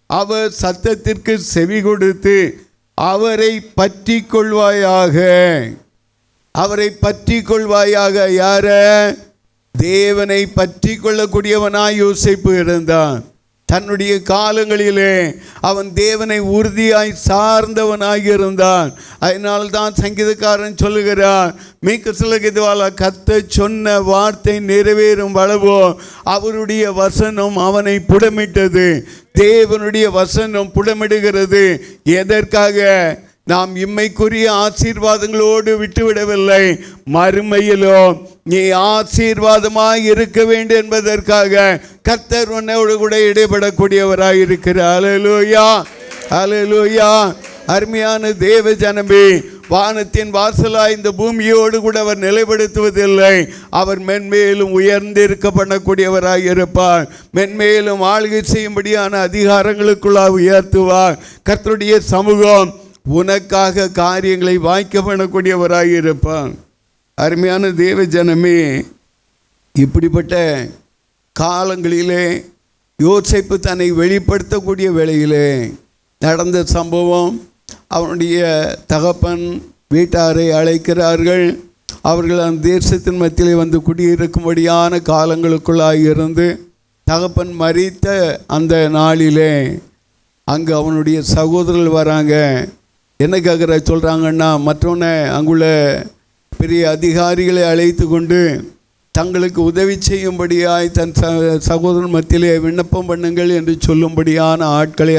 அவர் சத்தத்திற்கு செவி கொடுத்து அவரை பற்றி கொள்வாயாக. அவரை பற்றி கொள்வாயாக. யார? தேவனை பற்றி கொள்ளக்கூடியவனாய் யோசேப்பு இருந்தான். தன்னுடைய காலங்களிலே அவன் தேவனை உறுதியாய் சார்ந்தவனாக இருந்தான். அதனால்தான் சங்கீதக்காரன் சொல்லுகிறார், மீக்க சிலகிதுவாலா கர்த்தர் சொன்ன வார்த்தை நிறைவேறும் அளவோ அவருடைய வசனம் அவனை புடமிட்டது. தேவனுடைய வசனம் புடமிடுகிறது. எதற்காக? நாம் இம்மைக்குரிய ஆசீர்வாதங்களோடு விட்டுவிடவில்லை, மறுமையிலோ நீ ஆசீர்வாதமாய் இருக்க வேண்டும் என்பதற்காக கர்த்தர் உன்னோடு கூட இடைப்படக்கூடியவராய் இருக்கிறார். அல்லேலூயா, அல்லேலூயா. அருமையான தேவ ஜனமே, வானத்தின் வாசலாய் இந்த பூமியோடு கூட அவர் நிலைப்படுத்துவதில்லை. அவர் மென்மேலும் உயர்ந்திருக்க பண்ணக்கூடியவராய் இருப்பார். மென்மேலும் ஆளுகை செய்யும்படியான அதிகாரங்களுக்குள்ளாக உயர்த்துவார். கர்த்தருடைய சமூகம் உனக்காக காரியங்களை வாய்க்க பண்ணக்கூடியவராய் இருப்பார். அருமையான தேவ ஜனமே, இப்படிப்பட்ட காலங்களிலே யோசேப்பு தன்னை வெளிப்படுத்தக்கூடிய வேளையிலே நடந்த சம்பவம், அவனுடைய தகப்பன் வீட்டாரை அழைக்கிறார்கள். அவர்கள் அந்த தேசத்தின் மத்தியிலே வந்து குடியிருக்கும்படியான காலங்களுக்குள்ளாக இருந்து தகப்பன் மரித்த அந்த நாளிலே அங்கே அவனுடைய சகோதரர்கள் வராங்க. என்ன கேட்குற சொல்கிறாங்கன்னா, மற்றவனை அங்குள்ள பெரிய அதிகாரிகளை அழைத்து கொண்டு தங்களுக்கு உதவி செய்யும்படியாய் தன் சகோதரன் மத்தியிலே விண்ணப்பம் பண்ணுங்கள் என்று சொல்லும்படியான ஆட்களை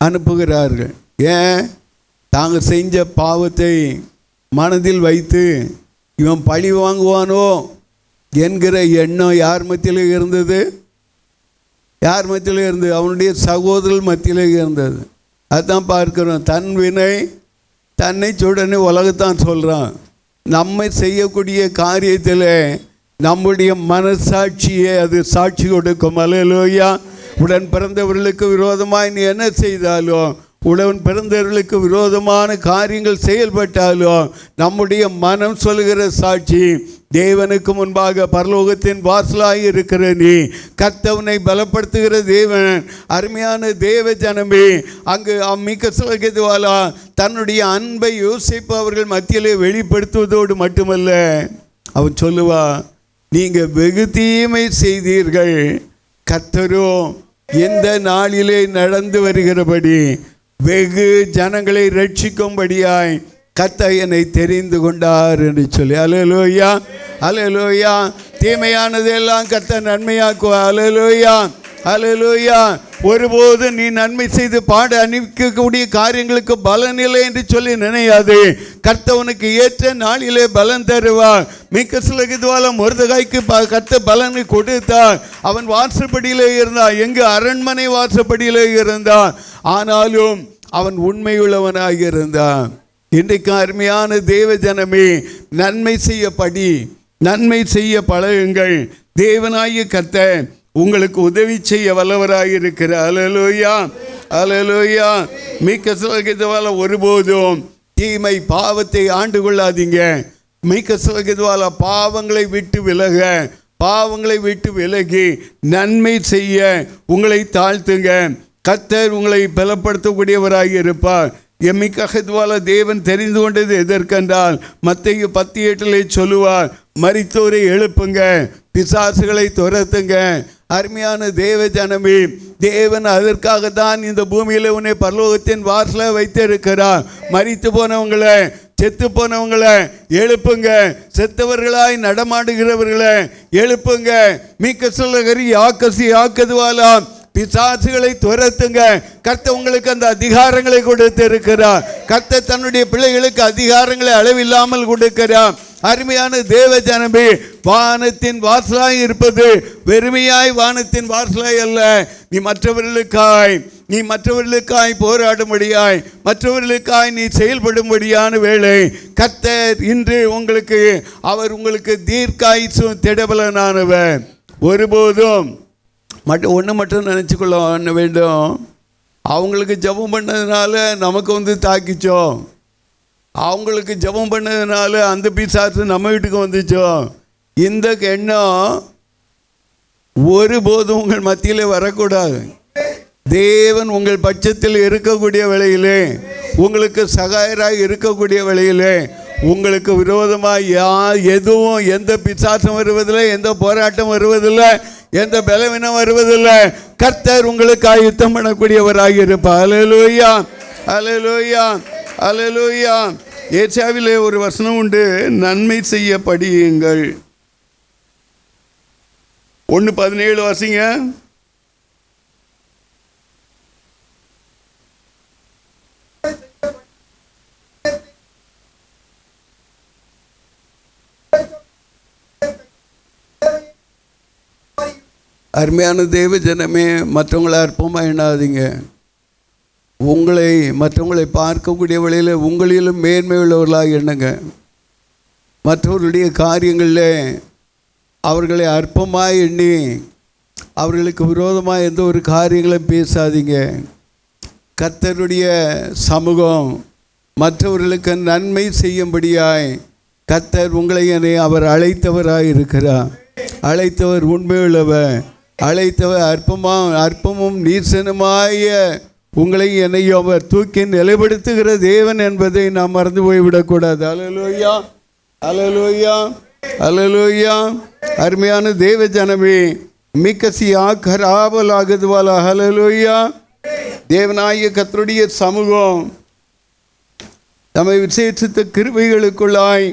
அனுப்புகிறார்கள். ஏன்? தாங்கள் செஞ்ச பாவத்தை மனதில் வைத்து இவன் பழி வாங்குவானோ என்கிற எண்ணம் யார் மத்தியிலே இருந்தது? யார் மத்தியிலே இருந்தது? அவனுடைய சகோதரர் மத்தியிலே இருந்தது. அதுதான் பார்க்கிறோம். தன் வினை தன்னை சுடனே உலகத்தான் சொல்கிறான். நம்மை செய்யக்கூடிய காரியத்தில் நம்முடைய மனசாட்சியை அது சாட்சி கொடுக்கும். அல்லேலூயா. உடன் பிறந்தவர்களுக்கு விரோதமாய் நீ என்ன செய்தாலும், உடன் பிறந்தவர்களுக்கு விரோதமான காரியங்கள் செயல்பட்டாலும் நம்முடைய மனம் சொல்லுகிற சாட்சி, தேவனுக்கு முன்பாக பரலோகத்தின் வாசலாய் இருக்கிற நீ, கர்த்தவனை பலப்படுத்துகிற தேவன். அருமையான தேவ ஜனமே, அங்கு மிக்கசுலகேதுவாலா தன்னுடைய அன்பை யோசிப்பு அவர்கள் மத்தியிலே வெளிப்படுத்துவதோடு மட்டுமல்ல, அவன் சொல்லுவா, நீங்கள் வெகு தீமை செய்தீர்கள், கர்த்தரோ இந்த நாளிலே நடந்து வருகிறபடி வெகு ஜனங்களை ரட்சிக்கும்படியாய் கர்த்தர் என்னை தெரிந்து கொண்டார் என்று சொல்லி. அல்லேலூயா, அல்லேலூயா. தீமையானதெல்லாம் கர்த்தர் நன்மையாக்குவார். அல்லேலூயா, அல்லேலூயா. ஒருபோது நீ நன்மை செய்து பாட அணிவிக்கக்கூடிய காரியங்களுக்கு பலன் இல்லை என்று சொல்லி நினையாது. கர்த்தவனுக்கு ஏற்ற நாளிலே பலன் தருவார். மிக்கசுலகிதுவால மொர்தெகாய்க்கு கர்த்தர் பலனை கொடுத்தார். அவன் வாசப்படியிலே இருந்தான். எங்கு? அரண்மனை வாசப்படியிலே இருந்தான். ஆனாலும் அவன் உண்மையுள்ளவனாக இருந்தான். இன்றைக்கு அருமையான தேவ ஜனமே, நன்மை செய்ய பழகுங்கள். தேவனாகிய கர்த்தர் உங்களுக்கு உதவி செய்ய வல்லவராக இருக்கிறார். அல்லேலூயா, அல்லேலூயா. மிக்கசுலகிதுவால ஒருபோதும் தீமை பாவத்தை ஆண்டு கொள்ளாதீங்க. மிக்கசுலகிதுவால பாவங்களை விட்டு விலகி நன்மை செய்ய உங்களை தாழ்த்துங்க. கர்த்தர் உங்களை பலப்படுத்தக்கூடியவராக இருப்பார். எம்மிக்ககத்வால தேவன் தெரிந்து கொண்டது எதற்கென்றால், மத்தேயு 10:8 சொல்லுவார், மரித்தோரை எழுப்புங்க, பிசாசுகளை துரத்துங்க. அருமையான தேவ ஜனமே, தேவன் அதற்காகத்தான் இந்த பூமியில் உன்னை பரலோகத்தின் வாசலை வைத்திருக்கிறார். மரித்து போனவங்களை, செத்து போனவங்களை எழுப்புங்க. செத்தவர்களாய் நடமாடுகிறவர்களை எழுப்புங்க. மிக்கசுலகரி ஆக்கதுவாலா பிசாசுகளை துரத்துங்க. கர்த்தர் உங்களுக்கு அந்த அதிகாரங்களை கொடுத்திருக்கிறார். கர்த்தர் தன்னுடைய பிள்ளைகளுக்கு அதிகாரங்களை அளவில்லாமல் கொடுக்கிறார். அருமையான தேவ ஜனமே, வானத்தின் வாசலாய் இருப்பது வெறுமையாய் வானத்தின் வாசலாய் அல்ல. நீ மற்றவர்களுக்காய் போராடும்படியாய், மற்றவர்களுக்காய் நீ செயல்படும்படியான வேளை. கர்த்தர் இன்று அவர் உங்களுக்கு தீர்க்காயுசும் திடபலனானவர். ஒருபோதும் ஒன்று மட்டும் நினச்சிக்கொள்ள வேண்டும், அவங்களுக்கு ஜெபம் பண்ணதுனால நமக்கு தாக்கிச்சோம், அவங்களுக்கு ஜெபம் பண்ணதுனால அந்த பிசாசு நம்ம வீட்டுக்கு வந்துச்சோ, இந்த எண்ணம் ஒருபோதும் உங்கள் மத்தியிலே வரக்கூடாது. தேவன் உங்கள் பட்சத்தில் இருக்கக்கூடிய வேளையிலே, உங்களுக்கு சகாயராக இருக்கக்கூடிய வேளையிலே, உங்களுக்கு விரோதமாக எதுவும் எந்த பிசாசம் வருவதில்லை, எந்த போராட்டம் வருவதில்லை, எந்த பலவீனம் வருவதில்லை. கர்த்தர் உங்களுக்கு யுத்தம் பண்ணக்கூடியவராக இருப்பார். அல்லேலூயா, அல்லேலூயா, அல்லேலூயா. ஏசாயாவிலே ஒரு வசனம் உண்டு, நன்மை செய்ய படியுங்கள். 1:17 வாசிங்க. அருமையான தேவ ஜனமே, மற்றவங்களை அற்பமாக எண்ணாதீங்க. உங்களை மற்றவங்களை பார்க்கக்கூடிய வழியில் உங்களிலும் மேன்மை உள்ளவர்களாக எண்ணுங்க. மற்றவர்களுடைய காரியங்களில் அவர்களை அற்பமாக எண்ணி அவர்களுக்கு விரோதமாக எந்த ஒரு காரியங்களையும் பேசாதீங்க. கர்த்தருடைய சமூகம் மற்றவர்களுக்கு நன்மை செய்யும்படியாய் கர்த்தர் உங்களை என்னை அவர் அழைத்தவராய் இருக்கிறார். அழைத்தவர் உண்மையுள்ளவர், அழைத்தவர் அற்பமும் நீசனுமாய உங்களை என்னையும் அவர் தூக்கி நிலைப்படுத்துகிற தேவன் என்பதை நாம் மறந்து போய்விடக்கூடாது. அல்லேலூயா, அல்லேலூயா, அல்லேலூயா. அருமையான தேவ ஜனமே, மிக்கசியா கராபலாகதுவாலா. அல்லேலூயா. தேவனாகிய கர்த்தருடைய சமூகம் நம்மை விசேஷித்த கிருபைகளுக்குள்ளாய்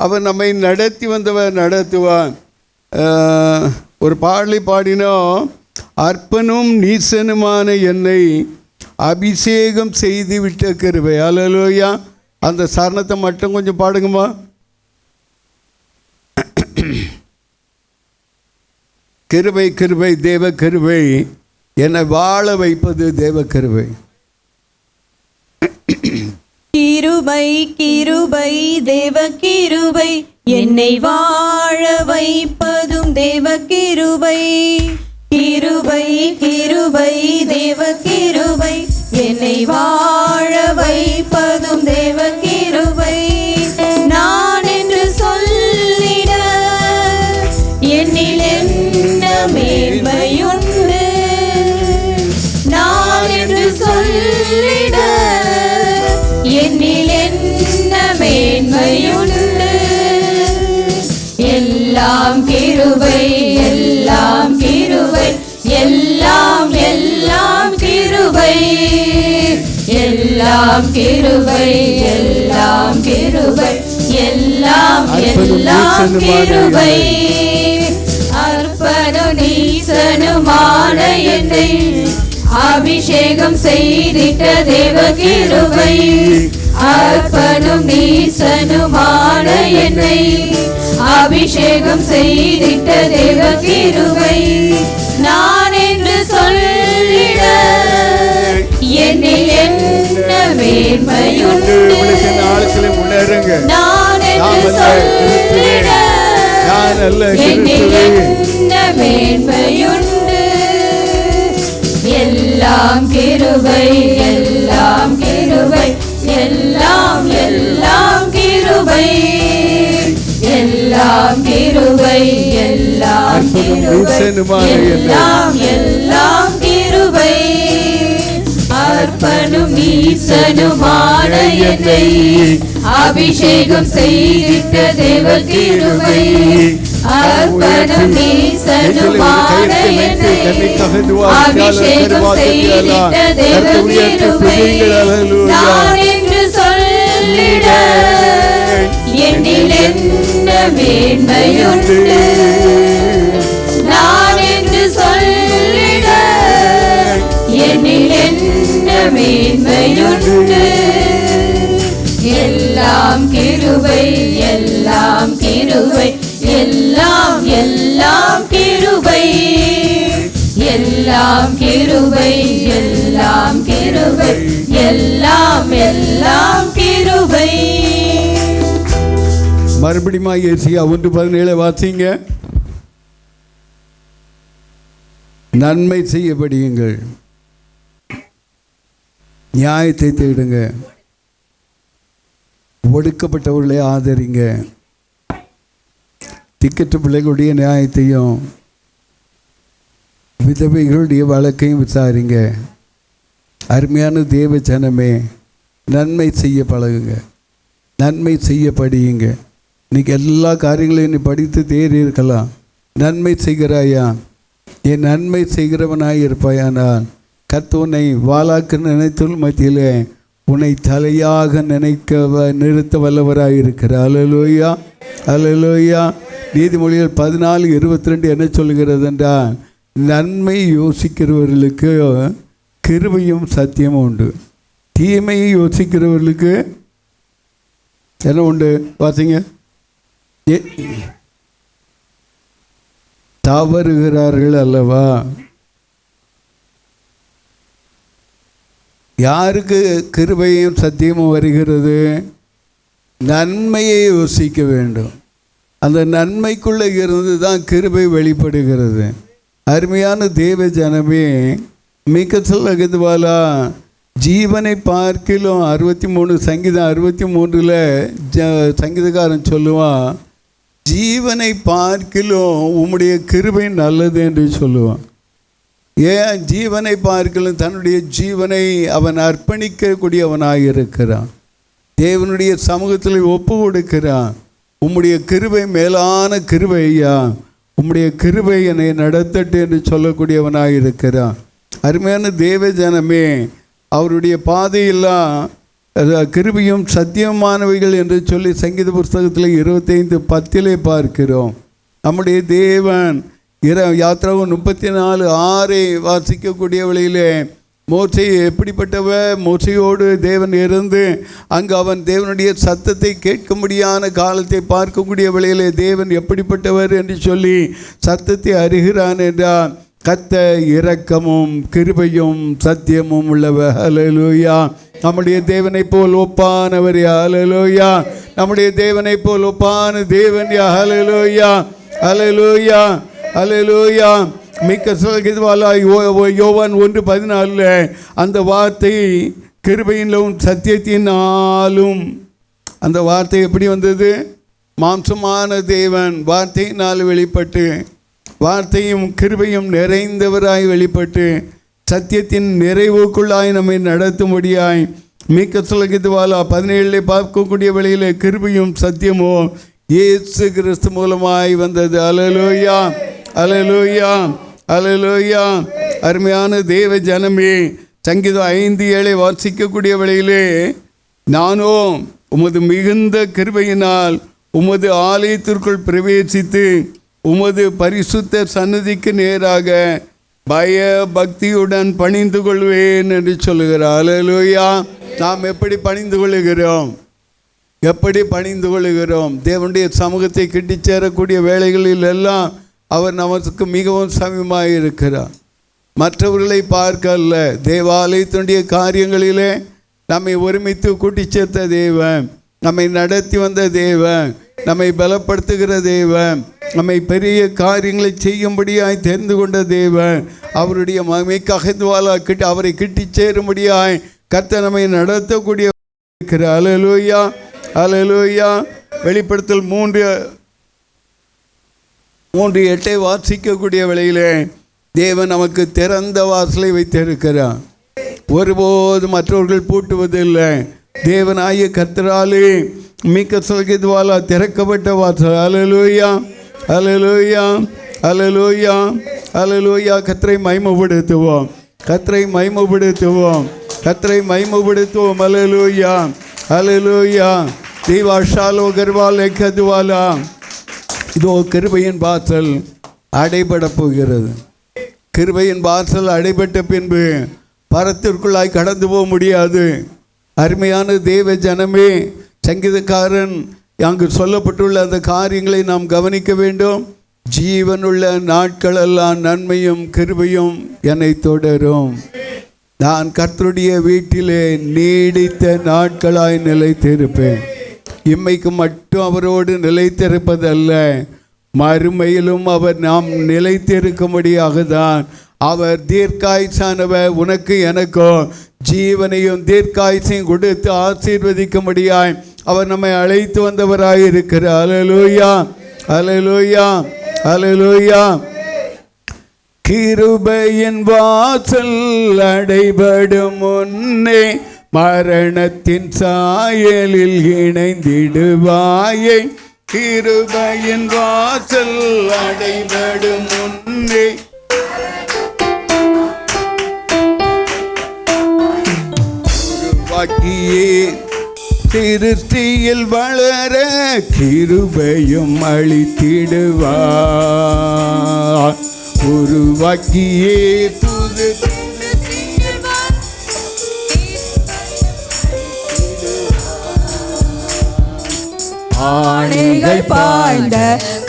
அவர் நம்மை நடத்தி வந்தவர், நடத்துவார். ஒரு பாடலை பாடினோம், அற்பனும் நீசனுமான என்னை அபிஷேகம் செய்து விட்ட கிருபை. அல்லேலூயா. அந்த சரணத்தை மட்டும் கொஞ்சம் பாடுங்கம்மா. கிருபை கிருபை தேவ கிருபை, என்னை வாழ வைப்பது தேவ கிருபை. கிருபை கிருபை தேவ கிருபை, என்னை வாழ வைப்பதும் தேவ கிருபை. கிருபை கிருபை தேவ கிருபை, என்னை வாழ வைப்பதும் தேவ கிருபை. நான் என்று சொல்லிட என்னில் என்ன மேன்மையுண்டு, நான் என்று சொல்லிட என்னில் என்ன மேன்மையுண்டு. எல்லாம் கிருபை, எல்லாம் கிருபை, எல்லாம் எல்லாம் கிருபை, எல்லாம் கிருபை, எல்லாம் கிருபை, எல்லாம் எல்லாம் கிருபை. அற்பனும் நீசனுமான என்னை அபிஷேகம் செய்திட்ட தேவ கிருபை. அற்பனும் நீசனுமான என்னை அபிஷேகம் செய்திட்ட தேவ கிருபை. நான் என்று சொல்லிட என்னில் என்ன மேன்மையுண்டு, நான் என்று சொல்லிட என்னில் என்ன மேன்மையுண்டு. எல்லாம் கிருபை, எல்லாம் கிருபை, எல்லாம் எல்லாம் கிருபை, எல்லாம் கிருபை, எல்லாம் கிருபை, எல்லாம் எல்லாம் கிருபை. அற்பனும் நீசனுமான என்னை அபிஷேகம் செய்திட்ட தேவ கிருபை. அற்பனும் நீசனுமான என்னை அபிஷேகம் செய்திட்ட தேவ கிருபை. நான் என்று சொல்லிட என்னில் என்ன மேன்மையுண்டு, நான் என்று சொல்லிட என்னில் என்ன மேன்மையுண்டு. எல்லாம் கிருபை, எல்லாம் கிருபை, எல்லாம் எல்லாம் கிருபை, எல்லாம் கிருபை, எல்லாம் கிருபை, எல்லாம் எல்லாம் கிருபை. மறுபடியும் ஏசியா 1:17 வாசிங்க. நன்மை செய்யப்படியுங்கள், நியாயத்தை தேடுங்க, ஒடுக்கப்பட்டவர்களை ஆதரிங்க, திக்கற்ற பிள்ளைகளுடைய நியாயத்தையும் விதவைகளுடைய வழக்கையும் விசாரிங்க. அருமையான தேவ ஜனமே, நன்மை செய்ய பழகுங்க, நன்மை செய்ய படியுங்க. இன்றைக்கி எல்லா காரியங்களையும் நீ படித்து தேறி இருக்கலாம். நன்மை செய்கிறாயா, என் நன்மை செய்கிறவனாய் இருப்பாயானால் கர்த்தர் உன்னை வாளாக்க நினைத்துள் மத்தியிலே உன்னை தலையாக நிறுத்த வல்லவராக இருக்கிறார். அல்லேலூயா, அல்லேலூயா. நீதிமொழிகள் 14:22 என்ன சொல்கிறது என்றால், நன்மை யோசிக்கிறவர்களுக்கு கிருபையும் சத்தியமும் உண்டு, தீமையை யோசிக்கிறவர்களுக்கு என்ன உண்டு? வாசிங்க. தவறுகிறார்கள் அல்லவா? யாருக்கு கிருபையும் சத்தியமும் வருகிறது? நன்மையை யோசிக்க வேண்டும். அந்த நன்மைக்குள்ளே இருந்து தான் கிருபை வெளிப்படுகிறது. அருமையான தேவ ஜனமே, மிக சொல்லதுவாலா ஜீவனை பார்க்கிலும் 63 சங்கீதம் 63 சங்கீதக்காரன் சொல்லுவான், ஜீவனை பார்க்கிலும் உம்முடைய கிருபை நல்லது என்று சொல்லுவான். ஏன்? ஜீவனை பார்க்கிலும் தன்னுடைய ஜீவனை அவன் அர்ப்பணிக்கக்கூடியவனாக இருக்கிறான். தேவனுடைய சமூகத்தில் ஒப்பு கொடுக்கிறான். உம்முடைய கிருபை மேலான கிருபை ஐயா, உம்முடைய கிருபை என்னை நடத்தட்டு என்று சொல்லக்கூடியவனாக இருக்கிறான். அருமையான தேவ ஜனமே, அவருடைய பாதையெல்லாம் கிருபையும் சத்தியமானவைகள் என்று சொல்லி சங்கீத புஸ்தகத்தில் 25:10 பார்க்கிறோம். நம்முடைய தேவன் யாத்திராவும் 34:6 வாசிக்கக்கூடிய வழியிலே மோசே எப்படிப்பட்டவ? மோசையோடு தேவன் இருந்து அங்கு அவன் தேவனுடைய சத்தத்தை கேட்கும்படியான காலத்தை பார்க்கக்கூடிய வழியிலே தேவன் எப்படிப்பட்டவர் என்று சொல்லி சத்தத்தை அறிகிறான் என்றான். கர்த்தர் இரக்கமும் கிருபையும் சத்தியமும் உள்ளவர். ஹல்லேலூயா. நம்முடைய தேவனை போல் ஒப்பானவர் யா. ஹல்லேலூயா. நம்முடைய தேவனை போல் ஒப்பான தேவன் யா. ஹல்லேலூயா. ஹல்லேலூயா. ஹல்லேலூயா. மிக்க சொல்கிறவாலா யோவான் 1:14 அந்த வார்த்தை கிருபையிலும் சத்தியத்தினாலும், அந்த வார்த்தை எப்படி வந்தது? மாம்சமான தேவன் வார்த்தையினால் வெளிப்பட்டு, வார்த்தையும் கிருபையும் நிறைந்தவராய் வெளிப்பட்டு சத்தியத்தின் நிறைவுக்குள்ளாய் நம்மை நடத்தும்படியாய் மிக்க சொல்கிறவாலா 17 பார்க்கக்கூடிய வழியில் கிருபையும் சத்தியமோ இயேசு கிறிஸ்து மூலமாய் வந்தது. அல்லேலூயா. அல்லேலூயா. அல்லேலூயா. அருமையான தேவ ஜனமே, சங்கீதம் 5:7 வாசிக்கக்கூடிய வழியிலே, நானோ உமது மிகுந்த கிருபையினால் உமது ஆலயத்திற்குள் பிரவேசித்து உமது பரிசுத்த சன்னதிக்கு நேராக பய பக்தியுடன் பணிந்து கொள்வேன் என்று சொல்லுகிறார். அல்லேலூயா. நாம் எப்படி பணிந்து கொள்ளுகிறோம்? எப்படி பணிந்து கொள்ளுகிறோம்? தேவனுடைய சமூகத்தை கிட்டி சேரக்கூடிய வேளைகளில் எல்லாம் அவர் நமக்கு மிகவும் சமீபமாக இருக்கிறார். மற்றவர்களை பார்க்க அல்ல, தேவாலயத்தினுடைய காரியங்களிலே நம்மை ஒருமித்து கூட்டி சேர்த்த தேவன், நம்மை நடத்தி வந்த தேவன், நம்மை பலப்படுத்துகிற தேவன், நம்மை பெரிய காரியங்களை செய்யும்படியாய் தெரிந்து கொண்ட தேவன், அவருடைய மகிமைக்காக அவரை கிட்டி சேரும்படியாய் கர்த்தர் நம்மை நடத்தக்கூடிய இருக்கிறார். அல்லேலூயா. அல்லேலூயா. வெளிப்படுத்தல் 3:8 வாசிக்கக்கூடிய வேளையிலே தேவன் நமக்கு திறந்த வாசலை வைத்திருக்கிறார். ஒருபோது மற்றவர்கள் பூட்டுவதில்லை. தேவனாகிய கர்த்தராலே மிக்க சொல்கிறதுவாலா திறக்கப்பட்ட வாசல். அல்லேலூயா. அல்லேலூயா. அல்லேலூயா. அல்லேலூயா. கர்த்தரை மகிமைப்படுத்துவோம். கர்த்தரை மகிமைப்படுத்துவோம். கர்த்தரை மகிமைப்படுத்துவோம். அல்லேலூயா. அல்லேலூயா. தீவாஷாலோ கர்வால் எக்கதுவாலா. இதோ கிருபையின் வாசல் அடைபட போகிறது. கிருபையின் வாசல் அடைபட்ட பின்பு பரத்திற்குள்ளாய் கடந்து போக முடியாது. அருமையான தேவ ஜனமே, சங்கீதக்காரன் அங்கு சொல்லப்பட்டுள்ள அந்த காரியங்களை நாம் கவனிக்க வேண்டும். ஜீவனுள்ள நாட்களெல்லாம் நன்மையும் கிருபையும் என்னை தொடரும். நான் கர்த்தருடைய வீட்டிலே நீடித்த நாட்களாய் நிலைத்திருப்பேன். இம்மைக்கு மட்டும் அவரோடு நிலைத்திருப்பதல்ல, மறுமையிலும் அவர் நாம் நிலைத்திருக்கும்படியாக தான் அவர் தீர்க்காயுசானவர். உனக்கு எனக்கும் ஜீவனையும் தீர்க்காயுசையும் கொடுத்து ஆசீர்வதிக்கும்படியாய் அவர் நம்மை அழைத்து வந்தவராய் இருக்கிறார். அல்லேலூயா. அல்லேலூயா. அல்லேலூயா. கிருபையின் வாசல் அடைபடும் முன்னே மரணத்தின் சாயலில் இணைந்திடுவாயை. கிருபையின் வாசல் அடைபடும் முன்னே உருவாக்கியே திருஷ்டியில் வளர கிருபையும் அளித்திடுவார். உருவாக்கியே புது ஆணைகள் பாய்ந்த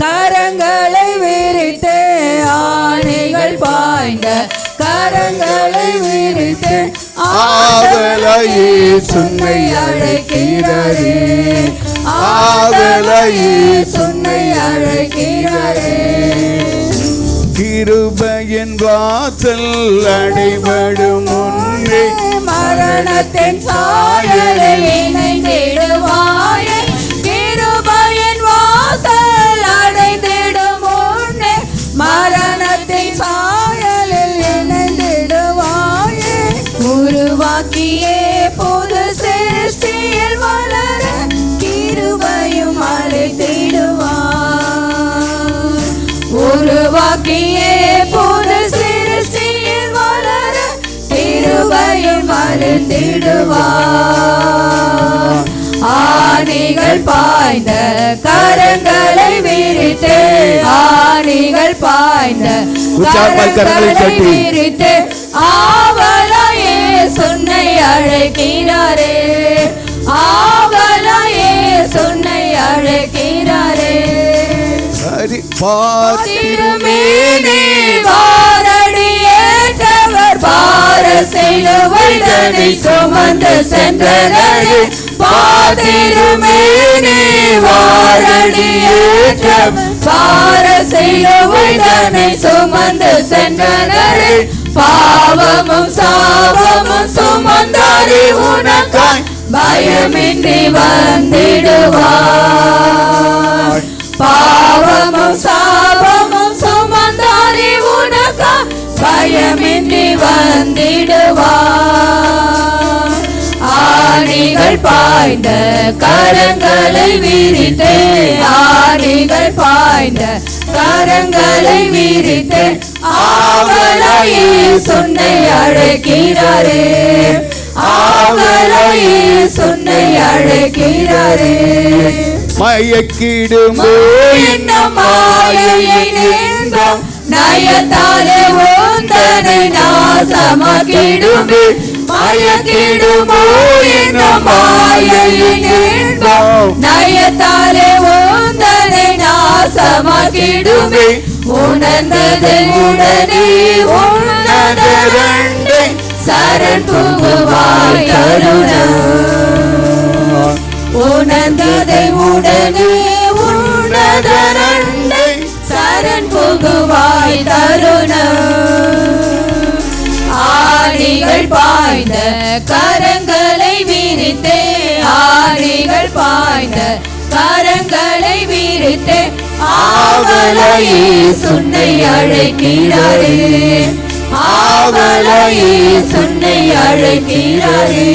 கரங்களை விரித்து, ஆணைகள் பாய்ந்த கரங்களை விரித்து ஆவலாயே சுன்னை அழைக்கிறாரே, ஆவலாயே சுன்னை அழைக்கிறாரே. கிருபையின் வாசல் அடைபடும் முன்னே மரணத்தின் சாயலை இணைந்திடுவாயே. கிருபையின் வாசல் அடைந்திடும் முன்னே மரணத்தின் சாயலில் இணைந்திடுவாயே. உருவாக்கியே புது சிருஷ்டியில் வளர கிருபையும் அழைத்திடுவார். உருவாக்கியே புது சிருஷ்டியில் வளர கிருபையும் அழைத்திடுவார். ஆணிகள் பாய்ந்த கரங்களை விரித்து, ஆணிகள் பாய்ந்த கரங்களை விரித்து ஆவலாயே சுன்னை அழைக்கிறாரே, ஆவலாயே சுன்னை அழைக்கிறாரே. பாத்திருமேனே வாரடியேற்றவர் பார சிலுவைதனை சுமந்து சென்றனரே. பாத்திருமேனே வாரடியேற்றவர் பார சிலுவைதனை சுமந்து சென்றனரே. பாவமும் சாபமும் சுமந்தாரே உனக்காய் பயமின்றி வந்திடுவார். பாவமும் சாபமும் சுமந்தாரே உனக்காய் பயமின்றி வந்திடுவார். ஆணிகள் பாய்ந்த கரங்களை விரித்து, ஆணிகள் பாய்ந்த கரங்களை விரித்து ஆவலாயே சுன்னை அழைக்கிறாரே, ஆவலாயே சுன்னை அழைக்கிறாரே. மயக்கிடுமோ இன்னும் மாயையை நீங்கும் நயத்தாலே உந்தனை நாசமாக்கிடுமே. மயக்கிடுமோ இன்னும் மாயையை நீங்கும் நயத்தாலே உந்தனை நாசமாக்கிடுமே. உணர்ந்ததை உடனே உணர்ந்தரண்டை சரண் புகுவாய் தருணம். உணர்ந்ததை உடனே உணர்ந்தரண்டை சரண் புகுவாய் தருணம். ஆணிகள் பாய்ந்த கரங்களை விரித்து, ஆணிகள் பாய்ந்த கரங்களை விரித்து ஆவலாயே சுன்னை அழைக்கிறாரே, ஆவலாயே சுன்னை அழைக்கிறாரே.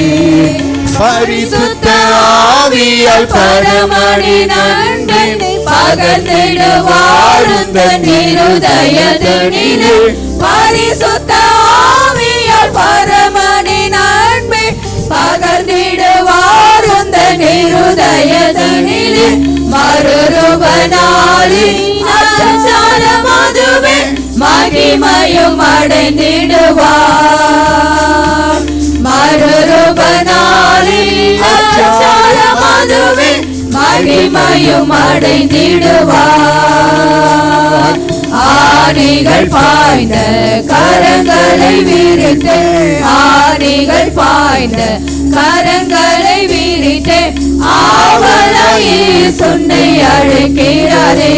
பரிசுத்த ஆவியால் பரமணி நன்மை பகர்ந்திடுவாருந்த நிருதயதனிலே. பரிசுத்த ஆவியால் பரமணி நன்மை பகர்ந்திடுவாருந்த நிருதயதனிலே. மறுரூபனாலி அச்சார மதுவே மகிமையும் அடைந்திடுவார். மறுரூபனாலி அச்சார மதுவே மகிமையும் அடைந்திடுவார். ஆணிகள் பாய்ந்த கரங்களை விரித்து, ஆணிகள் பாய்ந்த கரங்களை விரித்து ஆவலாயே சுன்னை அழைக்கிறாரே,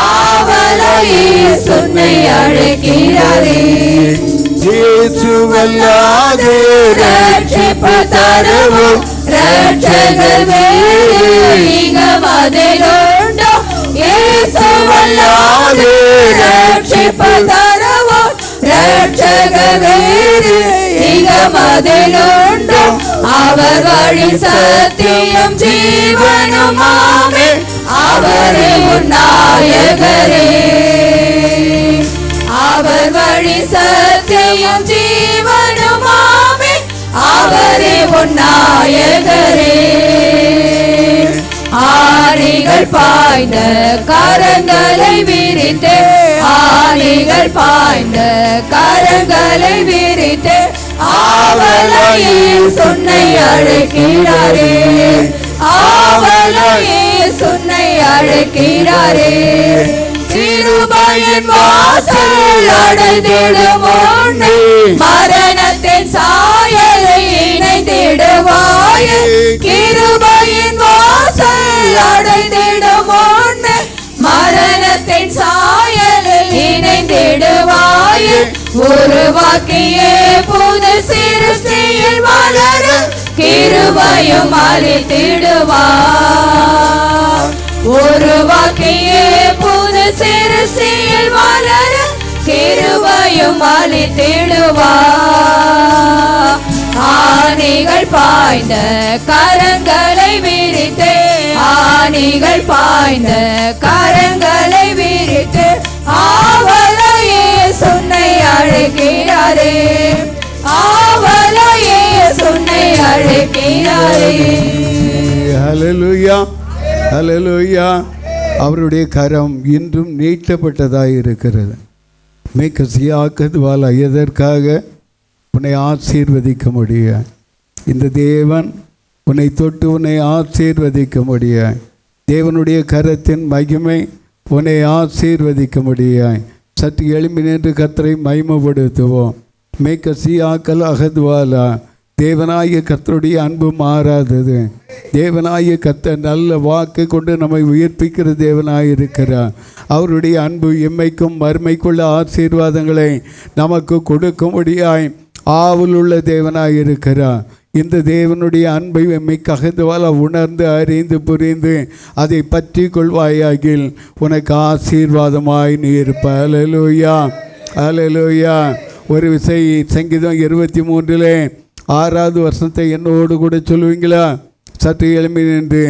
ஆவலாயே சுன்னை அழைக்கிறாரே. இயேசுவல்லாதே ரட்சிப்பு தருவோம் ரட்சகர் வேறு இகமதிலுண்டோ. இயேசுவல்லாதே ரட்சிப்பு தருவோம் ரட்சகர் வேறு இகமதிலுண்டோ. அவர் வழி சத்தியம் ஜீவனுமாமே அவரே உன் நாயகரே. அவர் வழி சத்தியம் ஜீவனுமாமே அவரே உன் நாயகரே. ஆணிகள் பாய்ந்த கரங்களை விரித்து, ஆணிகள் பாய்ந்த கரங்களை விரித்து ஆவலாயே சுன்னை அழைக்கிறாரே, ஆவலாயே சுன்னை அழைக்கிறாரே. கிருபையின் வாசல் அடைந்திடும் முன்னே மரணத்தின் சாயலை இணைந்திடுவாயே. கிருபையின் வாசல் அடைந்திடும் முன்னே மரணத்தின் சாயலில் இணைந்திடுவாயே. உருவாக்கியே புது சிருஷ்டியில் வளர கிருபையும் அளித்திடுவார். உருவாக்கியே புது சிருஷ்டியில் வளர கிருபையும் அளித்திடுவார். ஆணிகள் பாய்ந்த கரங்களை விரித்து, ஆணிகள் பாய்ந்த கரங்களை விரித்து ஆவலையே சொன்னை அழைக்கிறாரே. ஆவலையே சொன்னை அழைக்கிறாரே. ஹல்லேலூயா, ஹல்லேலூயா. அவருடைய கரம் இன்றும் நீட்டப்பட்டதாக இருக்கிறது. மேக்கசியாக்கதுவால எதற்காக? உன்னை ஆசீர்வதிக்க முடியும். இந்த தேவன் உன்னை தொட்டு உன்னை ஆசீர்வதிக்க முடியும். தேவனுடைய கரத்தின் மகிமை உன்னை ஆசீர்வதிக்க முடியும். சற்று எழும்பி நின்று கர்த்தரை மகிமைப்படுத்துவோம். மேக்கசியாக்கல் அகதுவாலா. தேவனாகிய கர்த்தருடைய அன்பு மாறாதது. தேவனாகிய கர்த்தர் நல்ல வாக்கு கொண்டு நம்மை உயிர்ப்பிக்கிற தேவனாக இருக்கிறார். அவருடைய அன்பு எம்மைக்கும் மறுமைக்குள்ள ஆசீர்வாதங்களை நமக்கு கொடுக்கும்படியாய் ஆவலுள்ள தேவனாக இருக்கிறார். இந்த தேவனுடைய அன்பை எம்மைக்கு அகதுவால உணர்ந்து அறிந்து புரிந்து அதை பற்றி கொள்வாயாகில் உனக்கு ஆசீர்வாதமாய் நீ இருப்ப. அல்லேலூயா, அல்லேலூயா. ஒரு விசை சங்கீதம் 23 6வது வசனத்தை என்னோடு கூட சொல்லுவீங்களா? சற்று எழும்பி நின்று,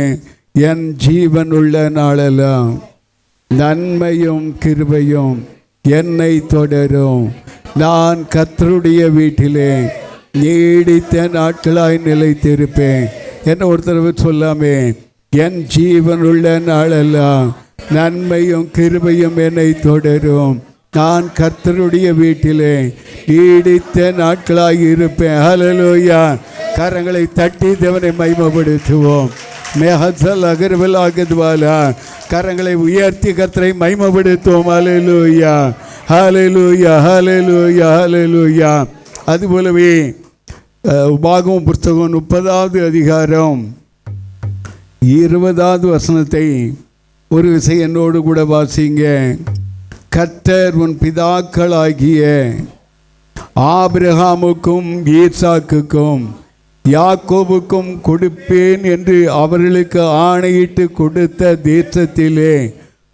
என் ஜீவன் உள்ள நாளெல்லாம் நன்மையும் கிருபையும் என்னை தொடரும். நான் கர்த்தருடைய வீட்டிலே நீடித்த நாட்களாய் நிலைத்திருப்பேன். என்ன ஒருத்தரவு சொல்லாமே, என் ஜீவன் உள்ள நாளெல்லாம் நன்மையும் கிருபையும் என்னை தொடரும். நான் கர்த்தருடைய வீட்டிலே நீடித்த நாட்களாக இருப்பேன். ஹல்லேலூயா. கரங்களை தட்டி தேவனை மகிமைப்படுத்துவோம். மேஹசல் அகர்வல் ஆகத்வாலா. கரங்களை உயர்த்தி கர்த்தரை மகிமைப்படுத்துவோம். ஹல்லேலூயா, ஹல்லேலூயா, ஹல்லேலூயா, ஹல்லேலூயா. அதுபோலவே உபாகமம் புத்தகம் 30வது அதிகாரம் 20வது வசனத்தை ஒரு விசை என்னோடு கூட வாசிங்க. கர்த்தர் உன் பிதாக்களாகிய ஆபிரகாமுக்கும் ஈசாக்குக்கும் யாக்கோபுக்கும் கொடுப்பேன் என்று அவர்களுக்கு ஆணையிட்டு கொடுத்த தேசத்திலே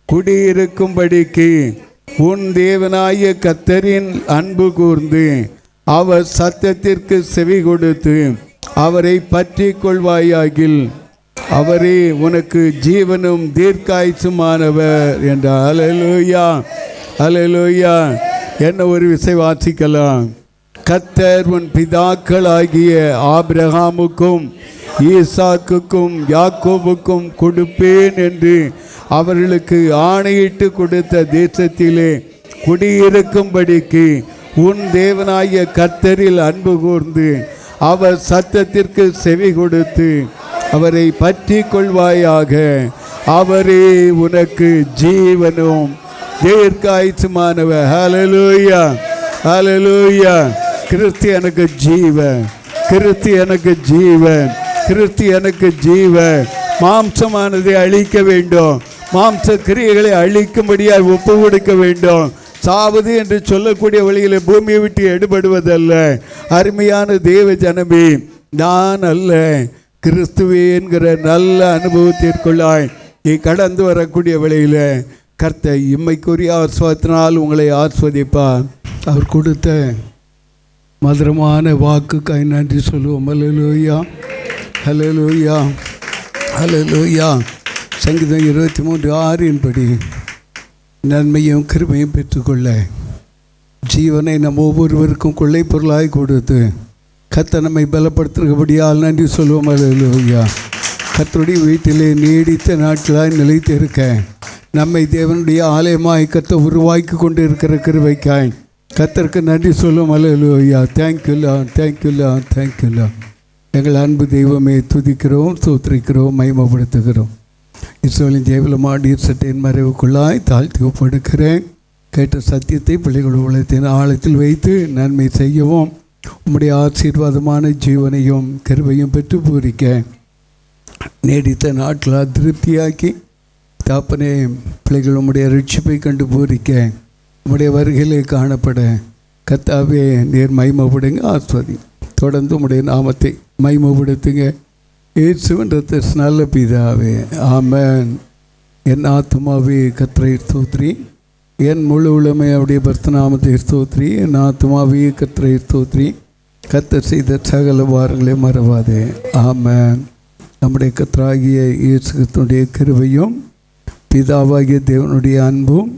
குடியிருக்கும்படிக்கு உன் தேவனாய கர்த்தரின் அன்பு கூர்ந்து அவர் சத்தத்திற்கு செவி கொடுத்து அவரை பற்றி கொள்வாயாகில் அவரே உனக்கு ஜீவனும் தீர்க்காயுசுமானவர் என்றார். அல்லேலூயா, அல்லேலூயா. என்ன ஒரு விசை வாசிக்கலாம். கர்த்தர் உன் பிதாக்களாகிய ஆபிரகாமுக்கும் ஈசாக்குக்கும் யாக்கோபுக்கும் கொடுப்பேன் என்று அவர்களுக்கு ஆணையிட்டு கொடுத்த தேசத்திலே குடியிருக்கும்படிக்கு உன் தேவனாகிய கர்த்தரில் அன்பு கூர்ந்து அவர் சத்தத்திற்கு செவி கொடுத்து அவரை பற்றி கொள்வாயாக. அவரே உனக்கு ஜீவனும் தீர்க்காயுசுமானவர். ஹல்லேலூயா, ஹல்லேலூயா. கிறிஸ்து எனக்கு ஜீவன், கிறிஸ்து எனக்கு ஜீவன், கிறிஸ்து எனக்கு ஜீவன். மாம்சமானதை அழிக்க வேண்டும், மாம்ச கிரியைகளை அழிக்கும்படியாக ஒப்பு கொடுக்க வேண்டும். சாவது என்று சொல்லக்கூடிய வழியில் பூமியை விட்டு எடுபடுவதல்ல. அருமையான தேவ ஜனமே, நான் அல்ல கிறிஸ்துவே என்கிற நல்ல அனுபவத்திற்குள்ளாய் நீ கடந்து வரக்கூடிய வழியில் கர்த்தர் இம்மைக்குரிய ஆஸ்வாதத்தினால் உங்களை ஆஸ்வதிப்பார். அவர் கொடுத்த மதுரமான வாக்குக்காய் நன்றி சொல்லுவோம். அல்லேலூயா, அல்லேலூயா, அல்லேலூயா. சங்கீதம் 23:6 படி நன்மையும் கிருபையும் பெற்றுக்கொள்ள ஜீவனை நம்ம ஒவ்வொருவருக்கும் கொள்ளை பொருளாய் கொடுத்து கர்த்தர் நம்மை பலப்படுத்துகிறபடியால் நன்றி சொல்லுவோம். அல்லேலூயா. கர்த்தருடைய வீட்டிலே நீடித்த நாட்களாய் நிலைத்து இருக்க நம்மை தேவனுடைய ஆலயமாய் கர்த்தர் உருவாக்கி கொண்டு இருக்கிற கிருபைக்காய் கர்த்தருக்கு நன்றி சொல்லுவோம். அல்லேலூயா. தேங்க்யூலா, தேங்க்யூலா, தேங்க்யூலா. எங்கள் அன்பு தெய்வமே துதிக்கிறோம், ஸ்தோத்திரிக்கிறோம், மகிமைப்படுத்துகிறோம். இஸ்ரவேலின் ஜெயபலமாடீர் சட்டையின் மறைவுக்குள்ளாய் தாழ்த்தி ஒப்படுக்கிறேன். கேட்ட சத்தியத்தை பிள்ளைகள் உள்ளத்தின் ஆழத்தில் வைத்து நன்மை செய்யவும் உம்முடைய ஆசீர்வாதமான ஜீவனையும் கருவையும் பெற்று பூரிக்க நீடித்த நாட்களால் திருப்தியாக்கி தாப்பனே பிள்ளைகள் உம்முடைய ரட்சிப்பை கண்டு பூரிக்க உம்முடைய வருகையிலே காணப்பட கர்த்தாவே நீர் மகிமைப்படுங்க. ஆஸ்வதி தொடர்ந்து உம்முடைய நாமத்தை மகிமைப்படுத்துங்க. இயேசுவின் ரத்த நல்ல பிதாவே, ஆமென். என் ஆத்துமாவே கர்த்தரை ஸ்தோத்திரி, என் முழு உளமை அவருடைய பர்த்தநாமத்தை ஸ்தோத்திரி. என் ஆத்துமாவே கர்த்தரை ஸ்தோத்திரி, கர்த்தர் செய்த சகல வாரங்களை மறவாதே. ஆமென். நம்முடைய கர்த்தராகிய இயேசு கிறிஸ்துவினுடைய கிருபையும் பிதாவாகிய தேவனுடைய அன்பும்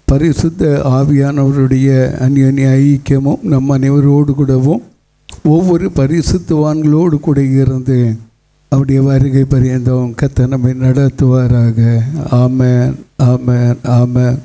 பரிசுத்த ஆவியானவருடைய அந்யோன்ய ஐக்கியமும் நம் அனைவரோடு கூடவும் ஒவ்வொரு பரிசுத்தவான்களோடு கூட இருந்து அவருடைய வருகை பரியந்தம் கர்த்தர் நம்மை நடத்துவாராக. ஆமென், ஆமென், ஆமென்.